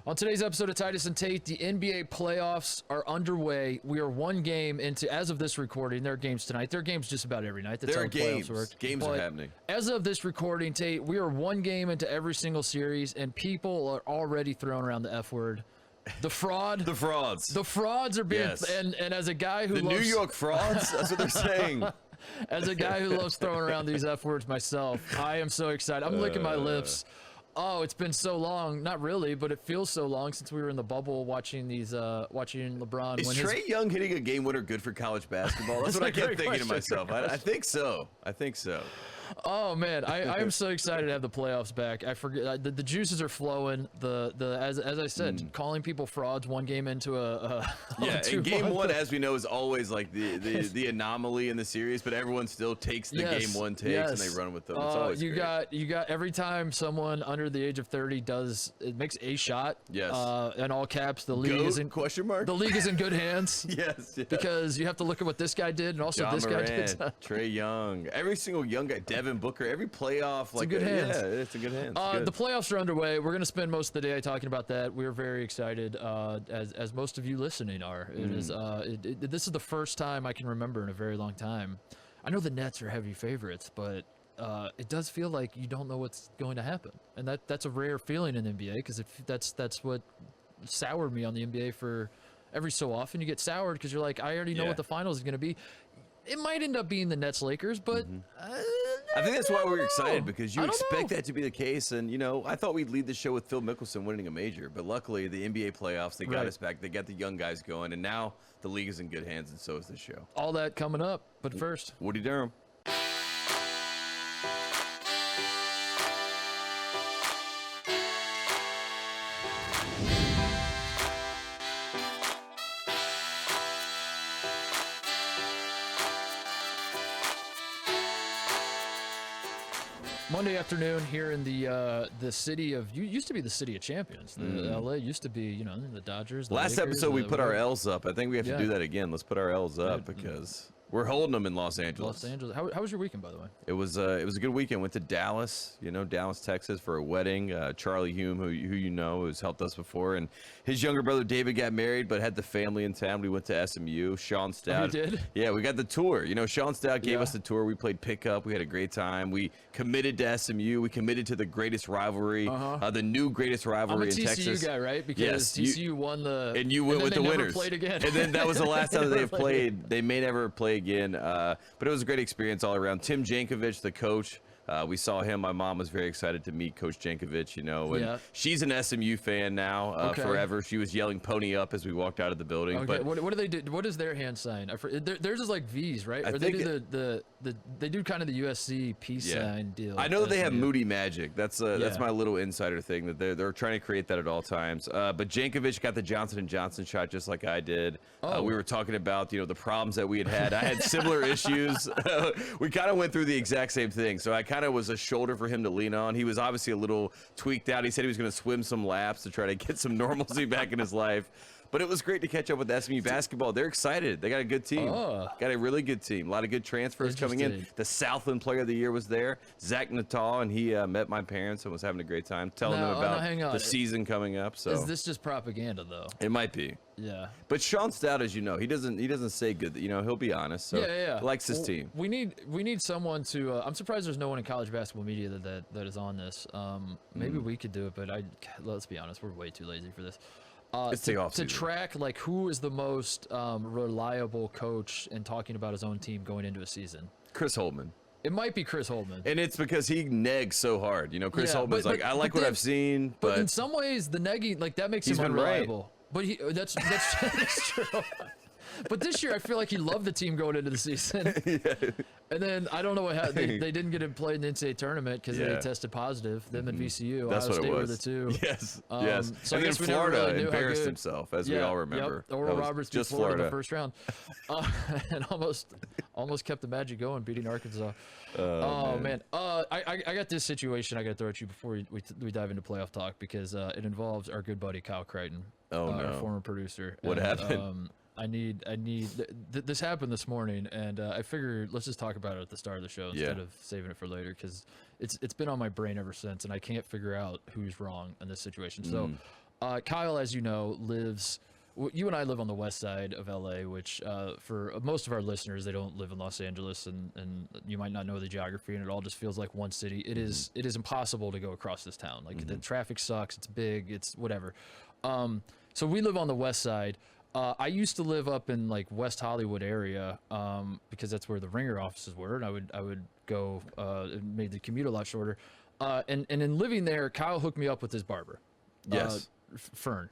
On today's episode of Titus and Tate, the NBA playoffs are underway. We are one game into, as of this recording, there are games tonight. There are games just about every night. That's how the playoffs work. Games are happening. As of this recording, Tate, we are one game into every single series, and people are already throwing around the F word. The fraud. The frauds. The frauds are being, Yes. and as a guy who The loves, New York frauds? That's what they're saying. as a guy who loves throwing around these F words myself, I am so excited. I'm licking my lips. Oh, it's been so long. Not really, but it feels so long since we were in the bubble watching these, watching LeBron. Is Trae Young hitting a game winner good for college basketball? That's what I kept thinking to myself. I think so. I think so. Oh man, I am so excited to have the playoffs back. I forget the juices are flowing. As I said, calling people frauds one game into and game one, as we know, is always like the anomaly in the series, but everyone still takes the game one takes and they run with them. It's always you got every time someone under the age of 30 makes a shot. Yes. In all caps, the league is in question mark. The league is in good hands. Yes. Because you have to look at what this guy did and also John this Morant, guy did. Trae Young, every single young guy, Devin Booker, every playoff, it's in good hands. Yeah, it's in good hands. The playoffs are underway. We're going to spend most of the day talking about that. We're very excited, as most of you listening are. It is. This is the first time I can remember in a very long time. I know the Nets are heavy favorites, but it does feel like you don't know what's going to happen, and that's a rare feeling in the NBA because that's what soured me on the NBA for every so often. You get soured because you're like, I already know what the finals is going to be. It might end up being the Nets Lakers, but I think that's why we're excited, because you expect that to be the case. And, you know, I thought we'd lead the show with Phil Mickelson winning a major, but luckily the NBA playoffs, they got us back. They got the young guys going, and now the league is in good hands, and so is the show. All that coming up, but first, Woody Durham. Monday afternoon here in the city of, used to be the city of champions. LA used to be, you know, the Dodgers. Last Lakers, episode we put our L's up. I think we have to do that again. Let's put our L's up because we're holding them in Los Angeles. How was your weekend, by the way? It was a good weekend. Went to Dallas, Dallas, Texas for a wedding. Charlie Hume, who you know, has helped us before, and his younger brother David got married, but had the family in town. We went to SMU. Sean Stout. You did? Yeah, we got the tour. You know, Sean Stout gave us the tour. We played pickup. We had a great time. We committed to SMU. We committed to the greatest riverry, the new greatest rivalry in Texas. I'm a TCU guy, right? Because TCU won the, and you went with the winners. Played again. And then that was the last time they've played. They may never play again. But it was a great experience all around. Tim Jankovic, the coach, we saw him. My mom was very excited to meet Coach Jankovic, and she's an SMU fan now forever. She was yelling "pony up" as we walked out of the building. Okay. But what do they do? What is their hand sign? Theirs is like V's, right? Or they do they do kind of the USC peace sign deal. I know that they have Moody Magic. That's my little insider thing, that they're trying to create that at all times. But Jankovic got the Johnson & Johnson shot just like I did. We were talking about the problems that we had. I had similar issues. We kind of went through the exact same thing. So I kind of was a shoulder for him to lean on. He was obviously a little tweaked out. He said he was going to swim some laps to try to get some normalcy back in his life. But it was great to catch up with SMU basketball. They're excited. They got a good team. Got a really good team. A lot of good transfers coming in. The Southland Player of the Year was there. Zach Natal, and he met my parents and was having a great time, telling them about the season coming up. So is this just propaganda, though? It might be. Yeah. But Sean Stout, as you know, he doesn't say good. He'll be honest. So he likes his team. We need someone to. I'm surprised there's no one in college basketball media that is on this. Maybe we could do it, but let's be honest, we're way too lazy for this. To track like who is the most reliable coach and talking about his own team going into a season. Chris Holtmann. It might be Chris Holtmann. And it's because he negs so hard. Chris Holtmann's like, I like what I've seen. But in some ways, the negging, like that makes him unreliable. Right. But that's true. But this year, I feel like he loved the team going into the season. And then I don't know what happened. They didn't get him played in the NCAA tournament because they tested positive. Them and VCU. That's Ohio what State it was. were the two. Yes. So and I then guess Florida embarrassed himself, as we all remember. Oral Roberts beat Florida in the first round, and almost kept the magic going, beating Arkansas. Oh man. I got this situation I got to throw at you before we dive into playoff talk, because it involves our good buddy Kyle Crichton, our former producer. What happened? This happened this morning, and I figured let's just talk about it at the start of the show instead of saving it for later, because it's been on my brain ever since, and I can't figure out who's wrong in this situation. So Kyle, as you know, lives. You and I live on the west side of LA, which for most of our listeners, they don't live in Los Angeles, and you might not know the geography, and it all just feels like one city. It is impossible to go across this town. Like the traffic sucks. It's big. It's whatever. So we live on the west side. I used to live up in like West Hollywood area because that's where the Ringer offices were, and I would go. It made the commute a lot shorter. And in living there, Kyle hooked me up with his barber. Yes. Fern.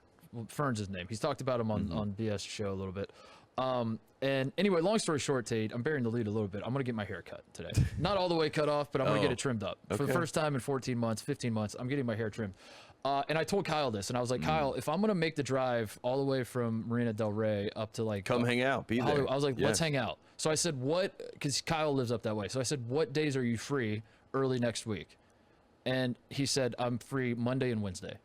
Fern's his name. He's talked about him on BS show a little bit. And anyway, long story short, Tate, I'm bearing the lead a little bit. I'm going to get my hair cut today. Not all the way cut off, but I'm going to get it trimmed up. For the first time in 14 months, 15 months, I'm getting my hair trimmed. And I told Kyle this, and I was like, Kyle, if I'm going to make the drive all the way from Marina Del Rey up to like... Come hang out. Be there. I was like, let's hang out. So I said, because Kyle lives up that way. So I said, what days are you free early next week? And he said, I'm free Monday and Wednesday.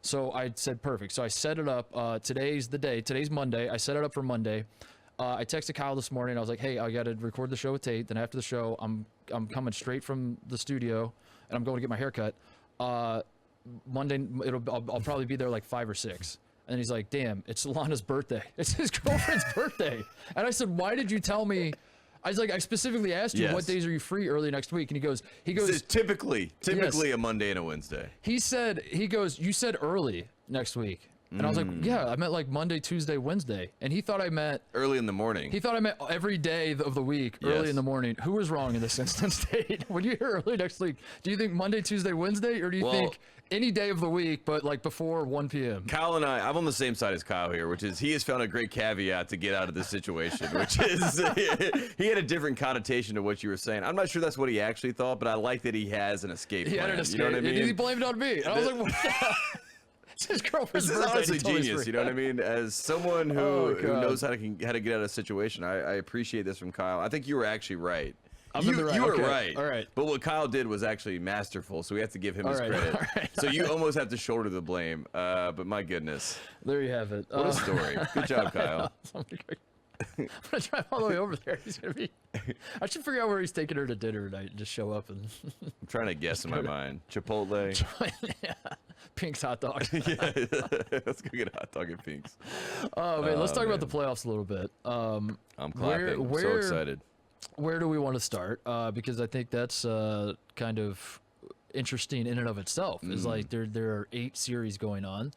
So I said, perfect. So I set it up. Today's the day. Today's Monday. I set it up for Monday. I texted Kyle this morning. I was like, hey, I got to record the show with Tate. Then after the show, I'm coming straight from the studio, and I'm going to get my hair cut. Monday, I'll probably be there like 5 or 6. And he's like, damn, it's Lana's birthday. It's his girlfriend's birthday. And I said, why did you tell me? I was like, I specifically asked you, what days are you free early next week? And he goes, typically a Monday and a Wednesday. He goes, you said early next week. And I was like, yeah, I meant like Monday, Tuesday, Wednesday. And he thought I meant early in the morning. He thought I meant every day of the week, early in the morning. Who was wrong in this instance, Tate? When you hear early next week, do you think Monday, Tuesday, Wednesday, or do you think any day of the week, but like before 1 p.m.? Kyle and I'm on the same side as Kyle here, which is he has found a great caveat to get out of this situation, which is he had a different connotation to what you were saying. I'm not sure that's what he actually thought, but I like that he has an escape plan. He had an escape. You know what I mean? He blamed it on me. And I was like, what the It's his girlfriend's birthday. This is honestly genius, you know what I mean? As someone who knows how to get out of a situation, I appreciate this from Kyle. I think you were actually right. You were right. All right. But what Kyle did was actually masterful, so we have to give him his credit. Right. So you almost have to shoulder the blame. But my goodness. There you have it. What a story. Good job, Kyle. I'm gonna drive all the way over there. He's gonna be. I should figure out where he's taking her to dinner tonight and just show up and. I'm trying to guess in my mind. Chipotle. Yeah. Pink's hot dog. Yeah, let's go get a hot dog at Pink's. Oh man, let's talk about the playoffs a little bit. I'm clapping. I'm so excited. Where do we want to start? Because I think that's kind of interesting in and of itself. Is like there are 8 series going on.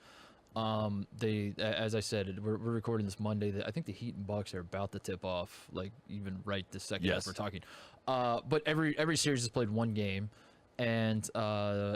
They, as I said, we're recording this Monday. I think the Heat and Bucks are about to tip off, like even right this second as we're talking. But every series has played 1 game, and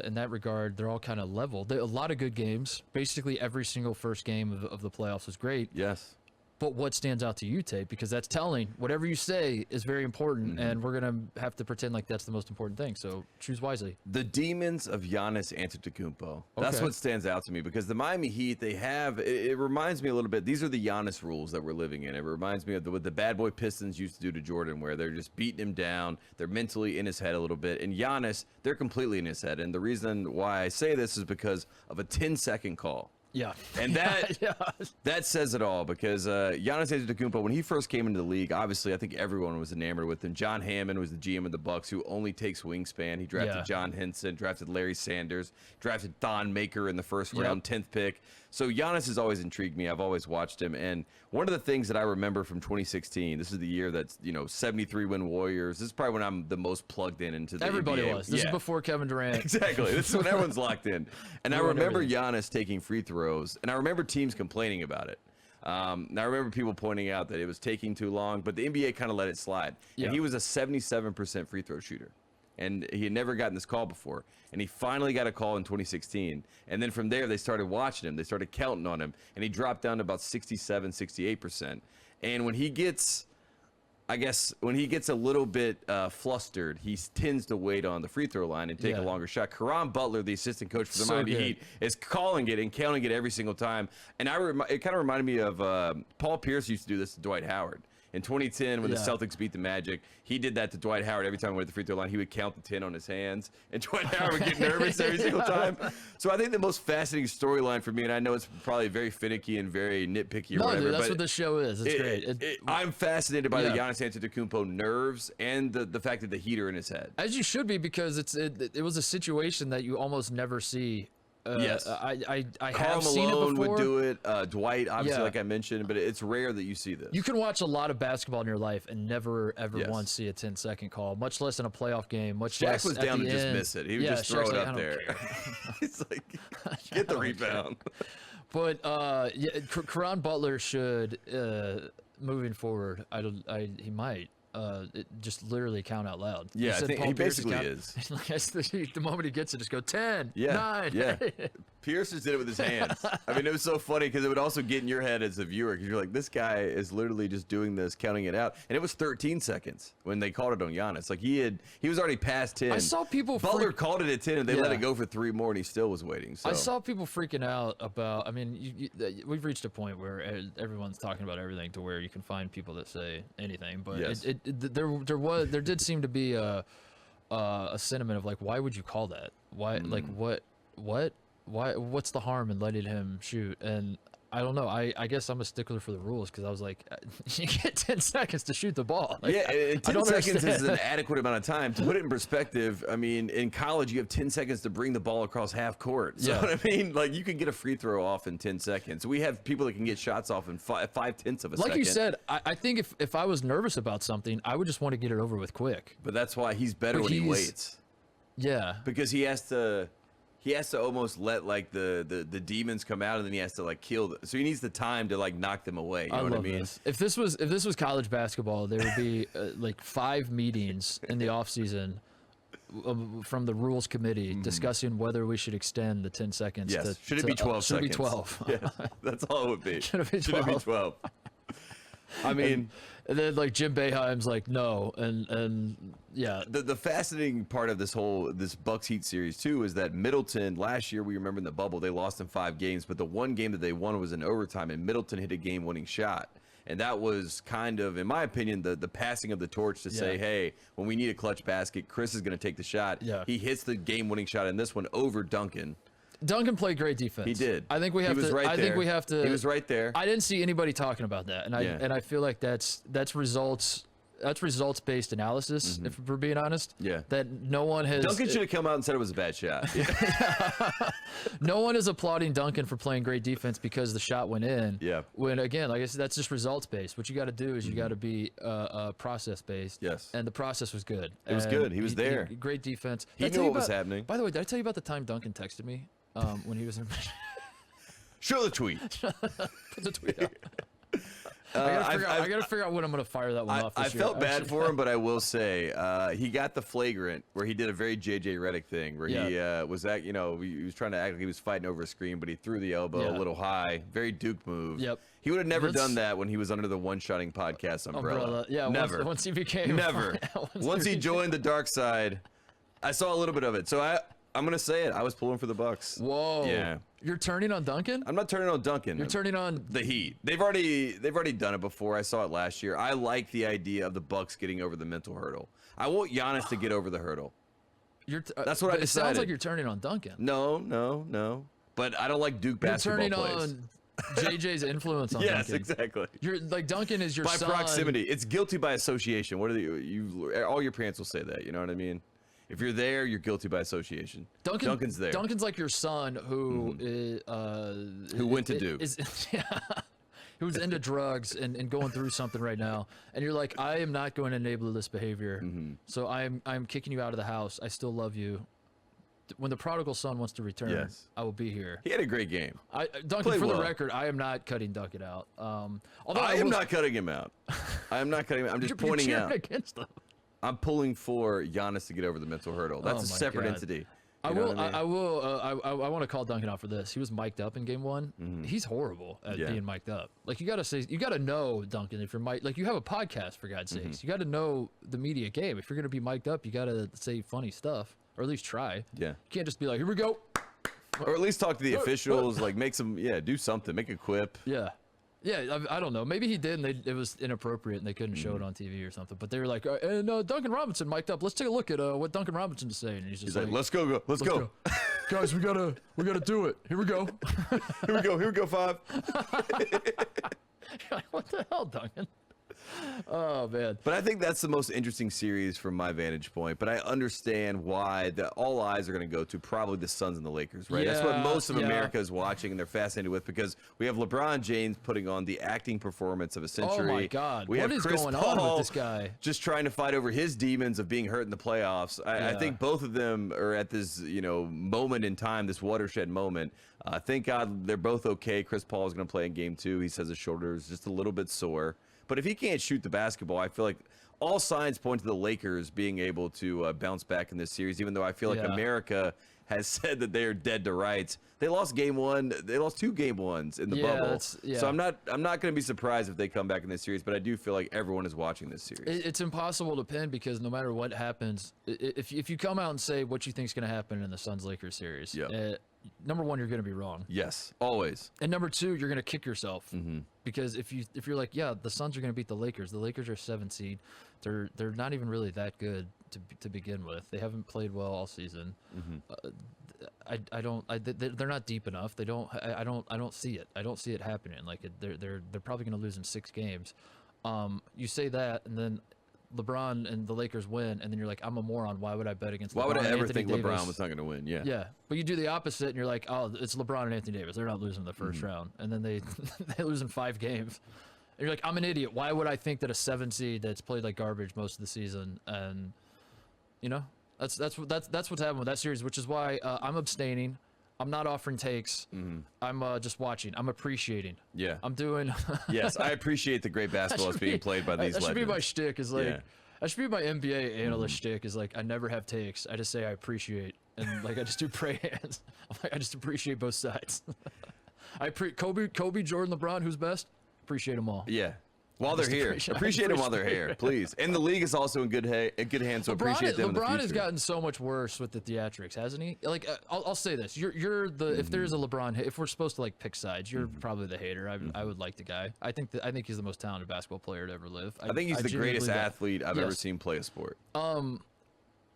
in that regard, they're all kind of level. A lot of good games. Basically, every single first game of the playoffs was great. Yes. But what stands out to you, Tate? Because that's telling. Whatever you say is very important, and we're gonna have to pretend like that's the most important thing. So choose wisely. The demons of Giannis Antetokounmpo. That's what stands out to me, because the Miami Heat, they have. It reminds me a little bit. These are the Giannis rules that we're living in. It reminds me of what the bad boy Pistons used to do to Jordan, where they're just beating him down. They're mentally in his head a little bit. And Giannis, they're completely in his head. And the reason why I say this is because of a 10-second call. Yeah. And that says it all, because Giannis Antetokounmpo, when he first came into the league, obviously I think everyone was enamored with him. John Hammond was the GM of the Bucks, who only takes wingspan. He drafted John Henson, drafted Larry Sanders, drafted Thon Maker in the first round, 10th pick. So Giannis has always intrigued me. I've always watched him. And one of the things that I remember from 2016, this is the year that's, 73-win Warriors. This is probably when I'm the most plugged into the Everybody NBA. was. This is before Kevin Durant. Exactly. This is when everyone's locked in. And I remember Giannis taking free throws, and I remember teams complaining about it. And I remember people pointing out that it was taking too long, but the NBA kind of let it slide. Yeah. And he was a 77% free throw shooter. And he had never gotten this call before. And he finally got a call in 2016. And then from there, they started watching him. They started counting on him. And he dropped down to about 67, 68%. And when he gets, when he gets a little bit flustered, he tends to wait on the free throw line and take a longer shot. Karan Butler, the assistant coach for the Miami Heat, is calling it and counting it every single time. And it kind of reminded me of Paul Pierce used to do this to Dwight Howard. In 2010, when the Celtics beat the Magic, he did that to Dwight Howard. Every time he went to the free throw line, he would count the 10 on his hands, and Dwight Howard would get nervous every single time. So I think the most fascinating storyline for me, and I know it's probably very finicky and very nitpicky or whatever. Dude, that's what this show is. It's great. I'm fascinated by the Giannis Antetokounmpo nerves and the fact that the Heat are in his head. As you should be, because it was a situation that you almost never see Yes. I Karl have seen it Malone before. would do it. Dwight, obviously, like I mentioned, but it's rare that you see this. You can watch a lot of basketball in your life and never ever Yes. once see a 10-second call, much less in a playoff game. Much Shaq less was at down the to just end. miss it. He would Yeah, just throw Shaq's it like, up "I don't there. care." He's like, get the rebound. But yeah, Caron Butler should moving forward. He might. Just literally count out loud. Yeah, I said think Paul he Pierce basically is. The moment he gets it, just go 10, Yeah, 9. yeah. Pierce just did it with his hands. I mean, it was so funny because it would also get in your head as a viewer because you're like, this guy is literally just doing this, counting it out, and it was 13 seconds when they called it on Giannis. Like he was already past 10. I saw people. Butler called it at 10, and they let Yeah. it go for 3 more, and he still was waiting. So I saw people freaking out about. I mean, we've reached a point where everyone's talking about everything to where you can find people that say anything. But Yes. there did seem to be a sentiment of like, why would you call that? Why like what's the harm in letting him shoot? And I don't know. I guess I'm a stickler for the rules because I was like, you get 10 seconds to shoot the ball. Like, yeah, and 10 don't seconds is understand. an adequate amount of time. To put it in perspective, I mean, in college, you have 10 seconds to bring the ball across half court. So, Yeah. what I mean, like, you can get a free throw off in 10 seconds. We have people that can get shots off in 5/10 of a second. Like you said, I think if I was nervous about something, I would just want to get it over with quick. But that's why he's better But when he he's- waits. Yeah. Because he has to almost let like the demons come out, and then he has to like kill them. So he needs the time to like knock them away. You know what I mean? This. If this was college basketball, there would be like 5 meetings in the off season from the rules committee discussing whether we should extend the 10 seconds. Yes. Should it be 12 should seconds? Should it be 12? Yes. That's all it would be. Should it be Should it be 12? 12? I mean, and then like Jim Boeheim's like no, and yeah. the fascinating part of this Bucks Heat series too is that Middleton last year, we remember in the bubble they lost in 5 games, but the one game that they won was in overtime, and Middleton hit a game-winning shot. And that was kind of, in my opinion, the passing of the torch to say, hey, when we need a clutch basket, Chris is going to take the shot. Yeah. He hits the game-winning shot in this one over Duncan. Duncan played great defense. He did. I think we have He was to. right I there. think we have to. He was right there. I didn't see anybody talking about that, and I feel like that's results. That's results-based analysis. If we're being honest. Yeah. That no one has. Duncan should have come out and said it was a bad shot. No one is applauding Duncan for playing great defense because the shot went in. Yeah. When again, like I said, that's just results-based. What you got to do is you got to be process-based. Yes. And the process was good. It was good. He was there. Great defense. He Did I knew tell you what was about- happening. By the way, did I tell you about the time Duncan texted me when he was in? Show the tweet. Put the tweet out. I gotta figure out when I'm gonna fire that one off. I This year. felt bad for him, but I will say he got the flagrant where he did a very JJ Redick thing where he was he was trying to act like he was fighting over a screen, but he threw the elbow a little high. Very Duke move. Yep. He would have never done that when he was under the One-Shotting Podcast umbrella. Yeah. Never. Once he became. Never. Once he joined the dark side, I saw a little bit of it. So I'm gonna say it. I was pulling for the Bucks. Whoa. Yeah. You're turning on Duncan. I'm not turning on Duncan. You're turning on. The Heat. They've already done it before. I saw it last year. I like the idea of the Bucks getting over the mental hurdle. I want Giannis to get over the hurdle. That's what I It sounds decided. like you're turning on Duncan. No. But I don't like Duke basketball You're turning plays. on JJ's influence on Yes, Duncan. exactly. You're like Duncan is your By son. proximity. It's guilty by association. What are you all your parents will say that, you know what I mean? If you're there, you're guilty by association. Duncan's there. Duncan's like your son who Who went to Duke. Who's into drugs and going through something right now, and you're like, I am not going to enable this behavior, so I'm kicking you out of the house. I still love you. When the prodigal son wants to return, Yes. I will be here. He had a great game. Duncan, Played for well. the record, I am not cutting Duncan out. Although I am not cutting him out. I am not cutting him out. I'm just you're pointing cheering out. against them. I'm pulling for Giannis to get over the mental hurdle. That's a my separate God. entity. I You know will. what I mean? I will. I want to call Duncan out for this. He was mic'd up in game 1. He's horrible at Yeah. being mic'd up. Like you gotta know Duncan if you're mic'd. Like you have a podcast for God's sakes. You got to know the media game. If you're gonna be mic'd up, you got to say funny stuff or at least try. Yeah. You can't just be like, here we go. Or at least talk to the officials, like make some, do something, make a quip. Yeah. Yeah, I don't know. Maybe he did, and it was inappropriate, and they couldn't show it on TV or something. But they were like, and Duncan Robinson mic'd up. Let's take a look at what Duncan Robinson is saying. And he's just He's like, let's go, let's go. guys. We gotta do it. Here we go. Here we go, 5. What the hell, Duncan? Oh man. But I think that's the most interesting series from my vantage point. But I understand why all eyes are going to go to probably the Suns and the Lakers, right? That's what most of America is watching and they're fascinated with, because we have LeBron James putting on the acting performance of a century. Oh my God. We what have is Chris going Paul on with this guy? just trying to fight over his demons of being hurt in the playoffs. I think both of them are at this, moment in time, this watershed moment. Thank God they're both okay. Chris Paul is going to play in game 2. He says his shoulder is just a little bit sore. But if he can't shoot the basketball, I feel like all signs point to the Lakers being able to bounce back in this series, even though I feel like America has said that they are dead to rights. They lost game 1. They lost 2 game 1s in the bubble. So I'm not going to be surprised if they come back in this series, but I do feel like everyone is watching this series. It's impossible to pin, because no matter what happens, if you come out and say what you think is going to happen in the Suns-Lakers series, number one, you're going to be wrong. Yes, always. And number two, you're going to kick yourself, because if you're like, yeah, the Suns are going to beat the Lakers. The Lakers are 7 seed. They're not even really that good to begin with. They haven't played well all season. They're not deep enough. I don't see it. I don't see it happening. Like they're probably going to lose in 6 games. You say that, and then LeBron and the Lakers win, and then you're like, I'm a moron. Why would I bet against LeBron? Why would I ever Anthony think Davis? LeBron was not going to win? Yeah. But you do the opposite, and you're like, oh, it's LeBron and Anthony Davis. They're not losing the first round. And then they lose in 5 games. And you're like, I'm an idiot. Why would I think that a 7 seed that's played like garbage most of the season? And that's what's happening with that series, which is why I'm abstaining. I'm not offering takes. I'm just watching. I'm appreciating. Yeah. I'm doing. Yes, I appreciate the great basketball that's being played by these legends. That should be my shtick. Is like, that should be my NBA analyst shtick. Is like, I never have takes. I just say I appreciate, and like I just do pray hands. I'm like, I just appreciate both sides. Kobe, Jordan, LeBron, who's best? Appreciate them all. Yeah. While they're here, appreciate them while they're here, please. And the league is also in good hands, so appreciate them in the future. LeBron has gotten so much worse with the theatrics, hasn't he? Like, I'll say this: you're the if there's a LeBron, if we're supposed to like pick sides, you're probably the hater. I would like the guy. I think he's the most talented basketball player to ever live. I think he's the greatest athlete I've ever seen play a sport. But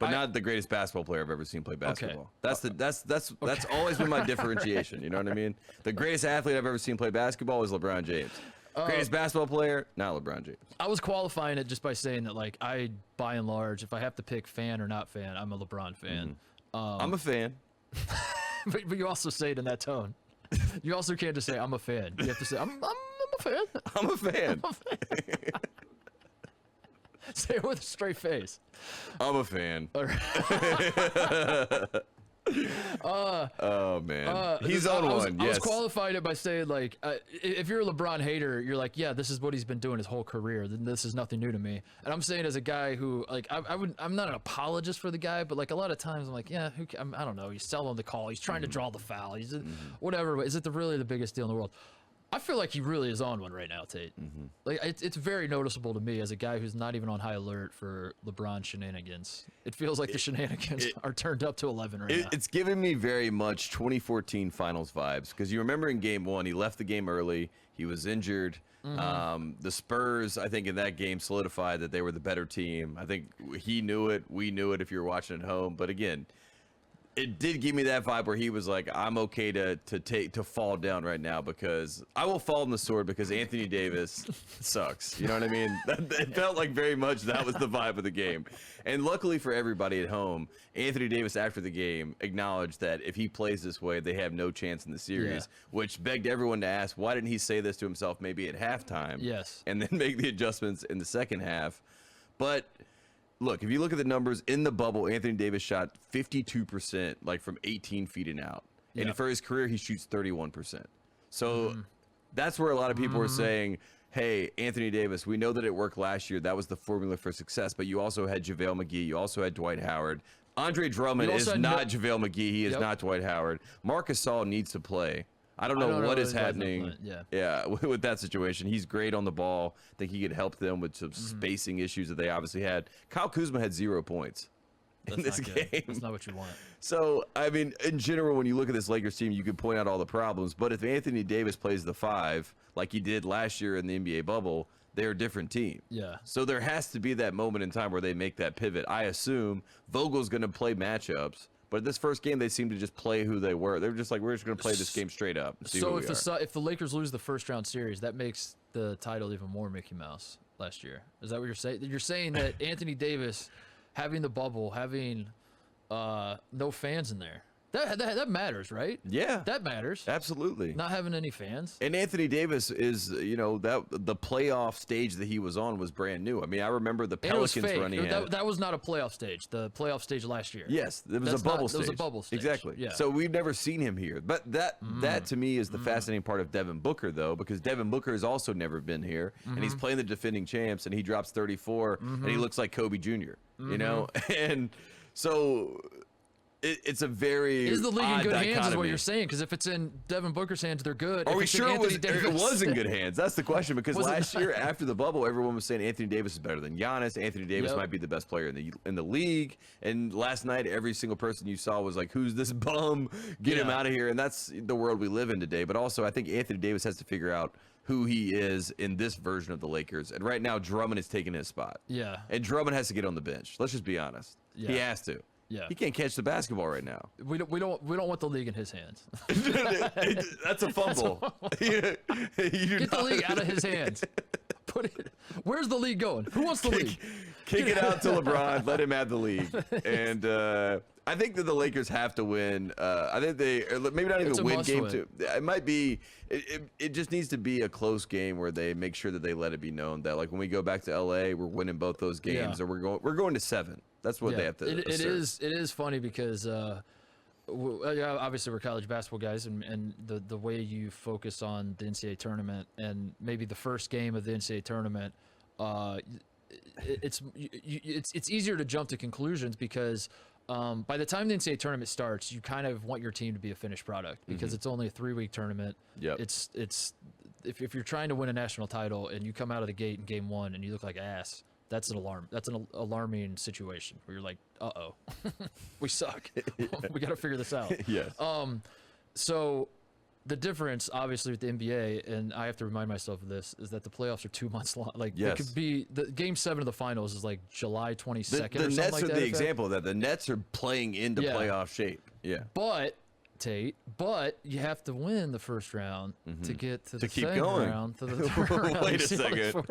not the greatest basketball player I've ever seen play basketball. Okay. That's always been my differentiation. You know what I mean? The greatest athlete I've ever seen play basketball is LeBron James. Greatest basketball player, not LeBron James. I was qualifying it just by saying that, like, I, by and large, if I have to pick fan or not fan, I'm a LeBron fan. I'm a fan. but you also say it in that tone. You also can't just say, I'm a fan. You have to say, I'm a fan. I'm a fan. Say it with a straight face. I'm a fan. Oh man, he's on one. I was qualifying it by saying, like, if you're a LeBron hater, you're like, yeah, this is what he's been doing his whole career. Then this is nothing new to me. And I'm saying, as a guy who, like, I'm not an apologist for the guy, but like a lot of times I'm like, yeah, I don't know. He's selling the call. He's trying to draw the foul. He's whatever. Is it really the biggest deal in the world? I feel like he really is on one right now, Tate. Like it's very noticeable to me as a guy who's not even on high alert for LeBron shenanigans. It feels like the shenanigans are turned up to 11 right now. It's giving me very much 2014 Finals vibes, because you remember in Game 1 he left the game early. He was injured. The Spurs, I think, in that game solidified that they were the better team. I think he knew it. We knew it if you were watching at home. But again, it did give me that vibe where he was like, I'm okay to fall down right now, because I will fall on the sword because Anthony Davis sucks. You know what I mean? It felt like very much that was the vibe of the game. And luckily for everybody at home, Anthony Davis after the game acknowledged that if he plays this way, they have no chance in the series, which begged everyone to ask, why didn't he say this to himself maybe at halftime? Yes. And then make the adjustments in the second half. But look, if you look at the numbers in the bubble, Anthony Davis shot 52%, like from 18 feet and out. And for his career, he shoots 31%. So that's where a lot of people were saying, hey, Anthony Davis, we know that it worked last year. That was the formula for success. But you also had JaVale McGee. You also had Dwight Howard. Andre Drummond is not JaVale McGee. He is not Dwight Howard. Marc Gasol needs to play. I don't know what is happening. With that situation. He's great on the ball. I think he could help them with some spacing issues that they obviously had. Kyle Kuzma had 0 points in this game. That's not what you want. So, I mean, in general, when you look at this Lakers team, you could point out all the problems. But if Anthony Davis plays the 5, like he did last year in the NBA bubble, they're a different team. Yeah. So there has to be that moment in time where they make that pivot. I assume Vogel's going to play matchups. But this first game, they seemed to just play who they were. They were just like, we're just going to play this game straight up. And see so if the Lakers lose the first round series, that makes the title even more Mickey Mouse. last year. Is that what you're saying? You're saying that Anthony Davis having the bubble, having no fans in there, that matters, right? Yeah, that matters. Absolutely. Not having any fans. And Anthony Davis is, that the playoff stage that he was on was brand new. I mean, I remember the Pelicans running. That was not a playoff stage. The playoff stage last year. Yes, it was a bubble stage. It was a bubble stage. Exactly. Yeah. So we've never seen him here. But that to me is the fascinating part of Devin Booker, though, because Devin Booker has also never been here, and he's playing the defending champs, and he drops 34, and he looks like Kobe Jr. And so. It's a very is the league in good dichotomy. hands is what you're saying, because if it's in Devin Booker's hands, they're good. Are we sure it Davis, was in good hands? That's the question, because last year after the bubble, everyone was saying Anthony Davis is better than Giannis. Anthony Davis might be the best player in the league. And last night, every single person you saw was like, who's this bum? Get him out of here. And that's the world we live in today. But also, I think Anthony Davis has to figure out who he is in this version of the Lakers. And right now, Drummond is taking his spot. Yeah. And Drummond has to get on the bench. Let's just be honest. Yeah. He has to. Yeah. He can't catch the basketball right now. We don't want the league in his hands. That's a fumble. Get the league out of his hands. Where's the league going? Who wants the league? Kick it out to LeBron. Let him have the league. And I think that the Lakers have to win. I think they maybe not even win game two. It might be. It just needs to be a close game where they make sure that they let it be known that, like, when we go back to LA, we're winning both those games, or we're going to 7. That's what they have to. It is funny because obviously we're college basketball guys, and the way you focus on the NCAA tournament and maybe the first game of the NCAA tournament, it's easier to jump to conclusions because by the time the NCAA tournament starts, you kind of want your team to be a finished product because it's only a 3-week tournament. Yep. It's if you're trying to win a national title and you come out of the gate in game 1 and you look like ass. That's an alarm. That's an alarming situation where you're like, uh-oh, we suck. We got to figure this out. Yes. So the difference, obviously, with the NBA, and I have to remind myself of this, is that the playoffs are 2 months long. Like, it could be the game 7 of the finals is like July 22nd. The or something Nets like are that, the example of that. The Nets are playing into playoff shape. Yeah. But you have to win the first round to get to the second round. To the third round. Wait a second.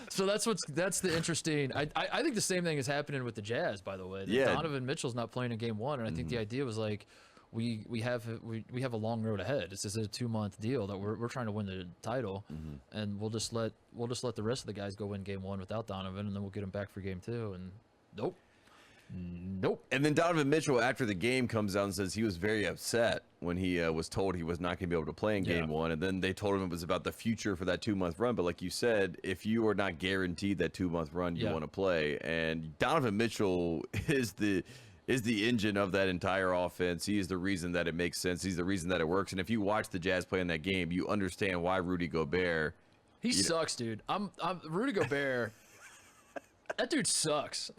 So that's the interesting. I think the same thing is happening with the Jazz, by the way. Donovan Mitchell's not playing in game 1, and I think the idea was like we have a long road ahead. This is a 2-month deal that we're trying to win the title, and we'll just let the rest of the guys go win game 1 without Donovan, and then we'll get him back for game 2. And Nope. And then Donovan Mitchell, after the game, comes out and says he was very upset when he was told he was not going to be able to play in game 1. And then they told him it was about the future for that 2-month run. But like you said, if you are not guaranteed that 2-month run, you want to play. And Donovan Mitchell is the engine of that entire offense. He is the reason that it makes sense. He's the reason that it works. And if you watch the Jazz play in that game, you understand why Rudy Gobert. He sucks, dude. I'm Rudy Gobert. That dude sucks.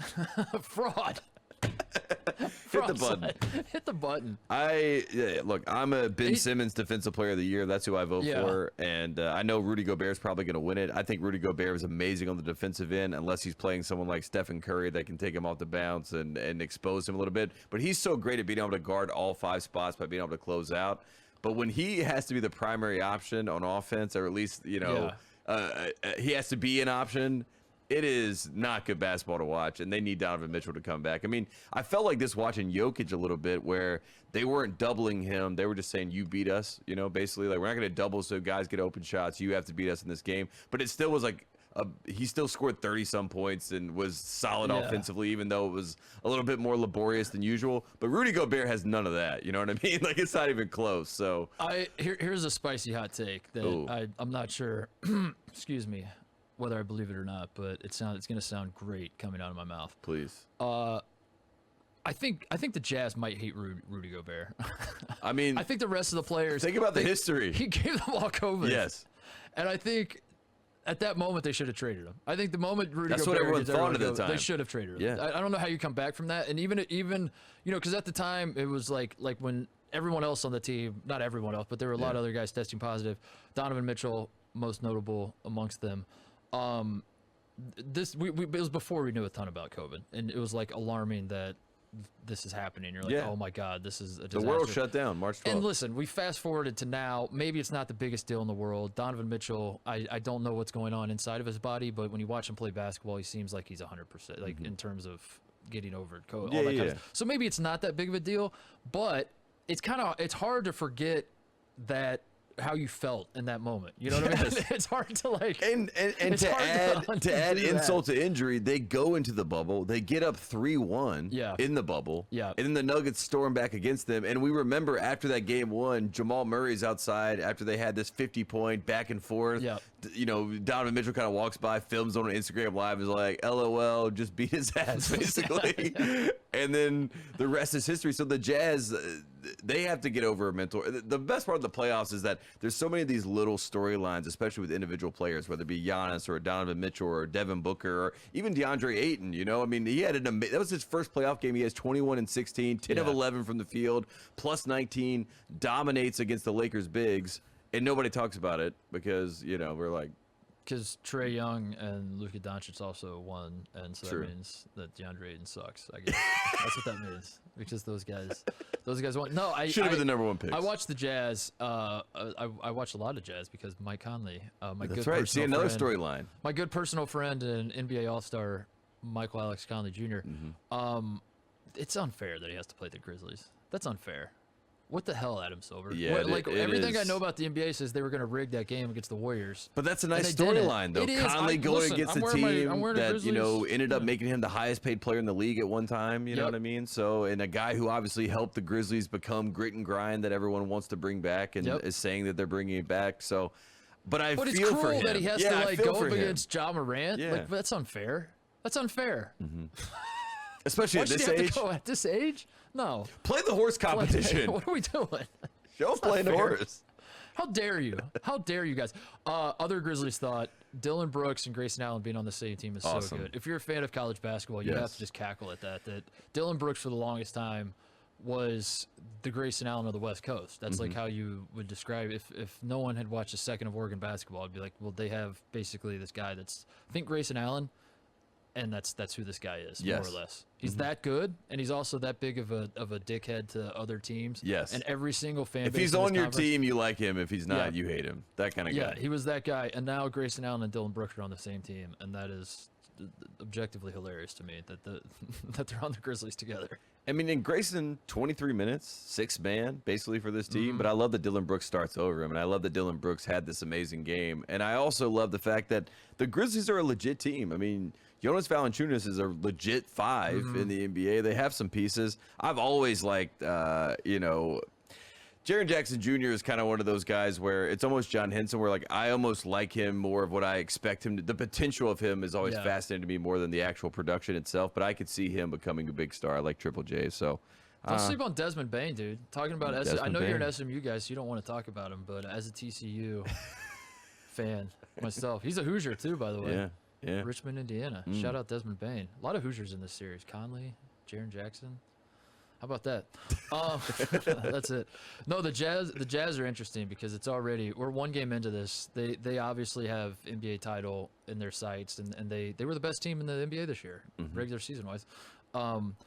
Fraud. Hit the button. Hit the button. Look, I'm a Ben Simmons Defensive Player of the Year. That's who I vote for. And I know Rudy Gobert is probably going to win it. I think Rudy Gobert is amazing on the defensive end, unless he's playing someone like Stephen Curry that can take him off the bounce and expose him a little bit. But he's so great at being able to guard all 5 spots by being able to close out. But when he has to be the primary option on offense, or at least, he has to be an option, it is not good basketball to watch, and they need Donovan Mitchell to come back. I mean, I felt like this watching Jokic a little bit, where they weren't doubling him. They were just saying, you beat us, basically. Like, we're not going to double so guys get open shots. You have to beat us in this game. But it still was like, he still scored 30-some points and was solid offensively, even though it was a little bit more laborious than usual. But Rudy Gobert has none of that. You know what I mean? Like, it's not even close. So here's a spicy hot take that I'm not sure, excuse me, whether I believe it or not, but it's going to sound great coming out of my mouth. Please. I think the Jazz might hate Rudy Gobert. I mean, I think the rest of the players. Think about the history. He gave them all COVID. Yes. And I think at that moment they should have traded him. I think the moment Rudy That's Gobert what everyone thought at the time. They should have traded him. Yeah. I don't know how you come back from that. And even because at the time it was like when everyone else on the team, not everyone else, but there were a lot of other guys testing positive. Donovan Mitchell, most notable amongst them. It was before we knew a ton about COVID, and it was like alarming that this is happening. You're like, Yeah. oh my God, this is a disaster. The world shut down March 12th. And listen, we fast forwarded to now. Maybe it's not the biggest deal in the world. Donovan Mitchell, I don't know what's going on inside of his body, but when you watch him play basketball, he seems like he's 100%, like in terms of getting over all that kind of stuff. So maybe it's not that big of a deal, but it's hard to forget that how you felt in that moment. You know what I mean? It's hard to like and to add insult to injury, they go into the bubble, they get up 3-1 in the bubble, and then the Nuggets storm back against them. And we remember after that game 1, Jamal Murray's outside after they had this 50-point back and forth. You know, Donovan Mitchell kind of walks by, films on Instagram Live, is like, LOL, just beat his ass, basically. And then the rest is history. So the Jazz, they have to get over a mental. The best part of the playoffs is that there's so many of these little storylines, especially with individual players, whether it be Giannis or Donovan Mitchell or Devin Booker or even DeAndre Ayton. You know, I mean, he had that was his first playoff game. He has 21-16, 10 of 11 from the field, plus 19, dominates against the Lakers bigs, and nobody talks about it because, you know, we're like, because Trae Young and Luka Doncic also won, and so that means that DeAndre Ayton sucks. I guess that's what that means, because those guys won. No, I should have been the number 1 pick. I watched the Jazz. I watched a lot of Jazz because Mike Conley, That's right. See another storyline. My good personal friend and NBA All-Star Michael Alex Conley Jr. It's unfair that he has to play the Grizzlies. That's unfair. What the hell, Adam Silver? Yeah, everything I know about the NBA says they were going to rig that game against the Warriors. But that's a nice storyline, though. Conley going against a team that, you know, ended up making him the highest paid player in the league at one time. You know what I mean? So, and a guy who obviously helped the Grizzlies become grit and grind that everyone wants to bring back and is saying that they're bringing it back. So, but feel for him. But it's cruel that he has to like go up against Ja Morant. Like, that's unfair. That's unfair. Especially at this age. At this age? No. Play the horse competition. What are we doing? Show playing the horse. How dare you? How dare you guys? Other Grizzlies thought Dillon Brooks and Grayson Allen being on the same team is so good. If you're a fan of college basketball, you have to just cackle at that. That Dillon Brooks for the longest time was the Grayson Allen of the West Coast. That's like how you would describe it. If no one had watched a second of Oregon basketball, I'd be like, well, they have basically this guy that's, think Grayson Allen, and that's who this guy is, more or less. He's that good, and he's also that big of a dickhead to other teams. Yes. And every single fan if base he's on your team, you like him. If he's not, you hate him. That kind of guy. Yeah, he was that guy. And now Grayson Allen and Dillon Brooks are on the same team, and that is objectively hilarious to me that that they're on the Grizzlies together. I mean, in Grayson, 23 minutes, 6-man, basically for this team. But I love that Dillon Brooks starts over him, and I love that Dillon Brooks had this amazing game. And I also love the fact that the Grizzlies are a legit team. I mean, Jonas Valanciunas is a legit 5 in the NBA. They have some pieces. I've always liked, Jaren Jackson Jr. is kind of one of those guys where it's almost John Henson, where like I almost like him more of what I expect him to. The potential of him is always fascinating to me more than the actual production itself. But I could see him becoming a big star like Triple J. So don't sleep on Desmond Bane, dude. Talking about I know you're an SMU guy, so you don't want to talk about him. But as a TCU fan myself, he's a Hoosier too, by the way. Yeah. Yeah. Richmond, Indiana. Shout out Desmond Bane. A lot of Hoosiers in this series. Conley, Jaren Jackson. How about that? That's it. No, the Jazz are interesting because we're one game into this. They obviously have NBA title in their sights, and they were the best team in the NBA this year, regular season wise.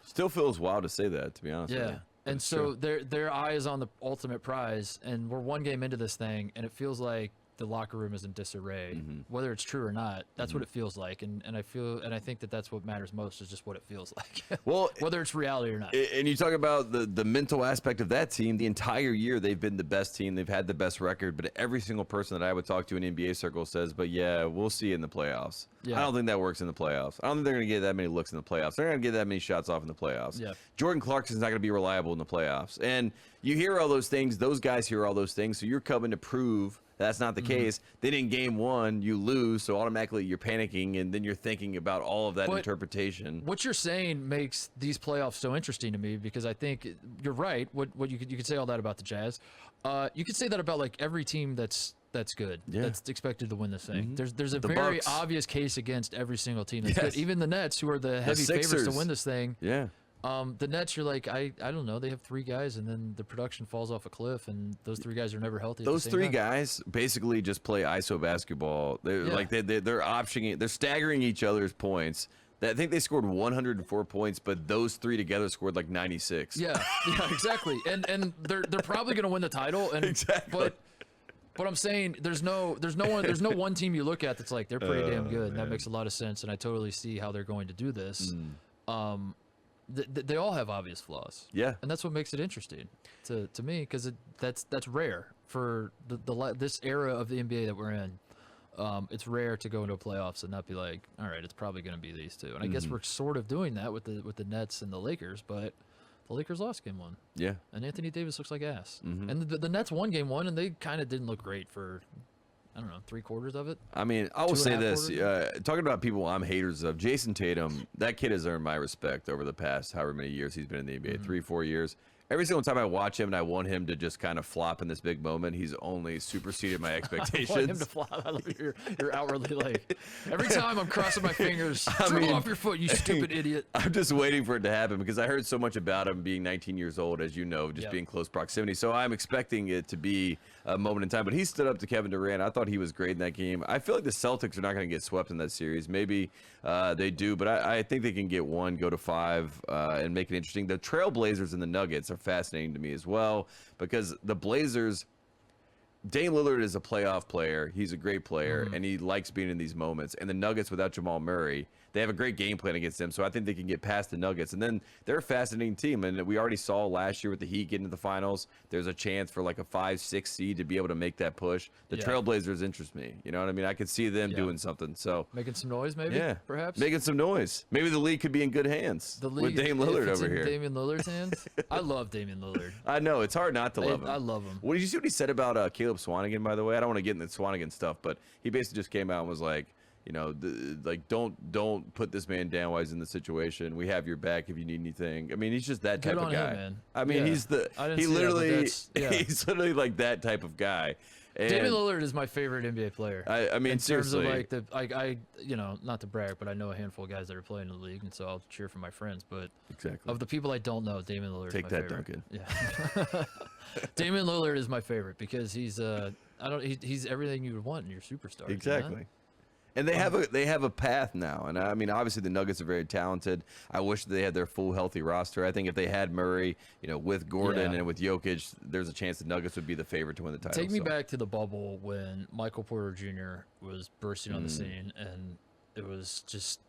Still feels wild to say that, to be honest with you. And so their eye is on the ultimate prize, and we're one game into this thing, and it feels like the locker room is in disarray. Whether it's true or not, that's what it feels like, and I think that's what matters most is just what it feels like. Well, whether it's reality or not. And you talk about the mental aspect of that team. The entire year they've been the best team. They've had the best record. But every single person that I would talk to in NBA circles says, "But yeah, we'll see in the playoffs." Yeah. I don't think that works in the playoffs. I don't think they're going to get that many looks in the playoffs. They're not going to get that many shots off in the playoffs. Yeah. Jordan Clarkson's not going to be reliable in the playoffs. And you hear all those things. Those guys hear all those things. So you're coming to prove that's not the case. Then in game one, you lose, so automatically you're panicking, and then you're thinking about all of that interpretation. What you're saying makes these playoffs so interesting to me because I think you're right. What you could say all that about the Jazz. You could say that about like every team that's good. Yeah. That's expected to win this thing. There's a very obvious case against every single team that's good. Even the Nets, who are the heavy favorites to win this thing. Yeah. The Nets, you're like, I don't know. They have 3 guys, and then the production falls off a cliff, and those 3 guys are never healthy. Those 3 guys basically just play ISO basketball. They're like they're optioning, they're staggering each other's points. I think they scored 104 points, but those three together scored like 96. Yeah, exactly. And they're probably going to win the title. And exactly. But I'm saying there's no one team you look at that's like they're pretty damn good, and that makes a lot of sense. And I totally see how they're going to do this. They all have obvious flaws. Yeah, and that's what makes it interesting to me, because that's rare for this era of the NBA that we're in. It's rare to go into playoffs and not be like, all right, it's probably going to be these two. And I guess we're sort of doing that with the Nets and the Lakers, but the Lakers lost game one. Yeah. And Anthony Davis looks like ass. And the Nets won game one, and they kind of didn't look great for, I don't know, 3/4 of it. I mean, I will say this. Talking about people I'm haters of, Jason Tatum, that kid has earned my respect over the past however many years he's been in the NBA, 3-4 years. Every single time I watch him and I want him to just kind of flop in this big moment, he's only superseded my expectations. I want him to flop. I love you're outwardly like, every time I'm crossing my fingers, dribble off your foot, you stupid idiot. I'm just waiting for it to happen because I heard so much about him being 19 years old, as you know, just being close proximity. So I'm expecting it to be a moment in time. But he stood up to Kevin Durant. I thought he was great in that game. I feel like the Celtics are not going to get swept in that series. Maybe they do, but I think they can get one, go to 5, and make it interesting. The Trailblazers and the Nuggets are fascinating to me as well, because the Blazers, Dame Lillard is a playoff player. He's a great player, and he likes being in these moments. And the Nuggets without Jamal Murray, they have a great game plan against them, so I think they can get past the Nuggets. And then they're a fascinating team, and we already saw last year with the Heat getting to the finals, there's a chance for like a 5-6 seed to be able to make that push. The Trailblazers interest me. You know what I mean? I could see them doing something. So making some noise, maybe. Yeah, perhaps making some noise. Maybe the league could be in good hands with Dame Lillard over here. Damian Lillard's hands. I love Damian Lillard. I know it's hard not to love him. I love him. What did you see what he said about Caleb Swanigan? By the way, I don't want to get into Swanigan stuff, but he basically just came out and was like, you know, like don't put this man down while he's in the situation. We have your back if you need anything. I mean, he's just that type of guy. Him, man. I mean, he's literally he's literally like that type of guy. And Damian Lillard is my favorite NBA player. I mean, seriously, in terms of like I you know, not to brag, but I know a handful of guys that are playing in the league, and so I'll cheer for my friends. But of the people I don't know, Damian Lillard is my favorite. Duncan. Yeah. Damian Lillard is my favorite because he's he's everything you would want in your superstar. Exactly. You know? And they have a path now, and I mean, obviously the Nuggets are very talented. I wish they had their full healthy roster. I think if they had Murray, you know, with Gordon and with Jokic, there's a chance the Nuggets would be the favorite to win the title. Take me back to the bubble when Michael Porter Jr. was bursting on the scene, and it was just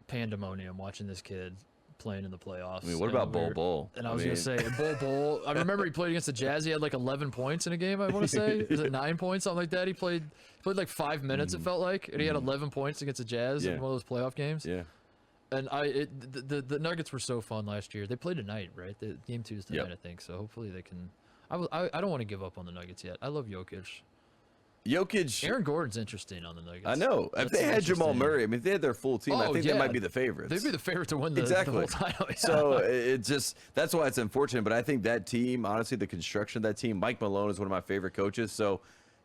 pandemonium watching this kid playing in the playoffs. I mean, what about Bol? And I was going to say, Bol, I remember he played against the Jazz. He had like 11 points in a game, I want to say. Was it 9 points, something like that? He played like 5 minutes, it felt like. And he had 11 points against the Jazz in one of those playoff games. Yeah. And the Nuggets were so fun last year. They play tonight, right? The game 2 is tonight, I think. So hopefully they can. I don't want to give up on the Nuggets yet. I love Jokic. Aaron Gordon's interesting on the Nuggets. I know. If they had Jamal Murray, I mean, if they had their full team, I think they might be the favorites. They'd be the favorite to win the whole title. Yeah. So it just, that's why it's unfortunate. But I think that team, honestly, the construction of that team, Mike Malone is one of my favorite coaches. So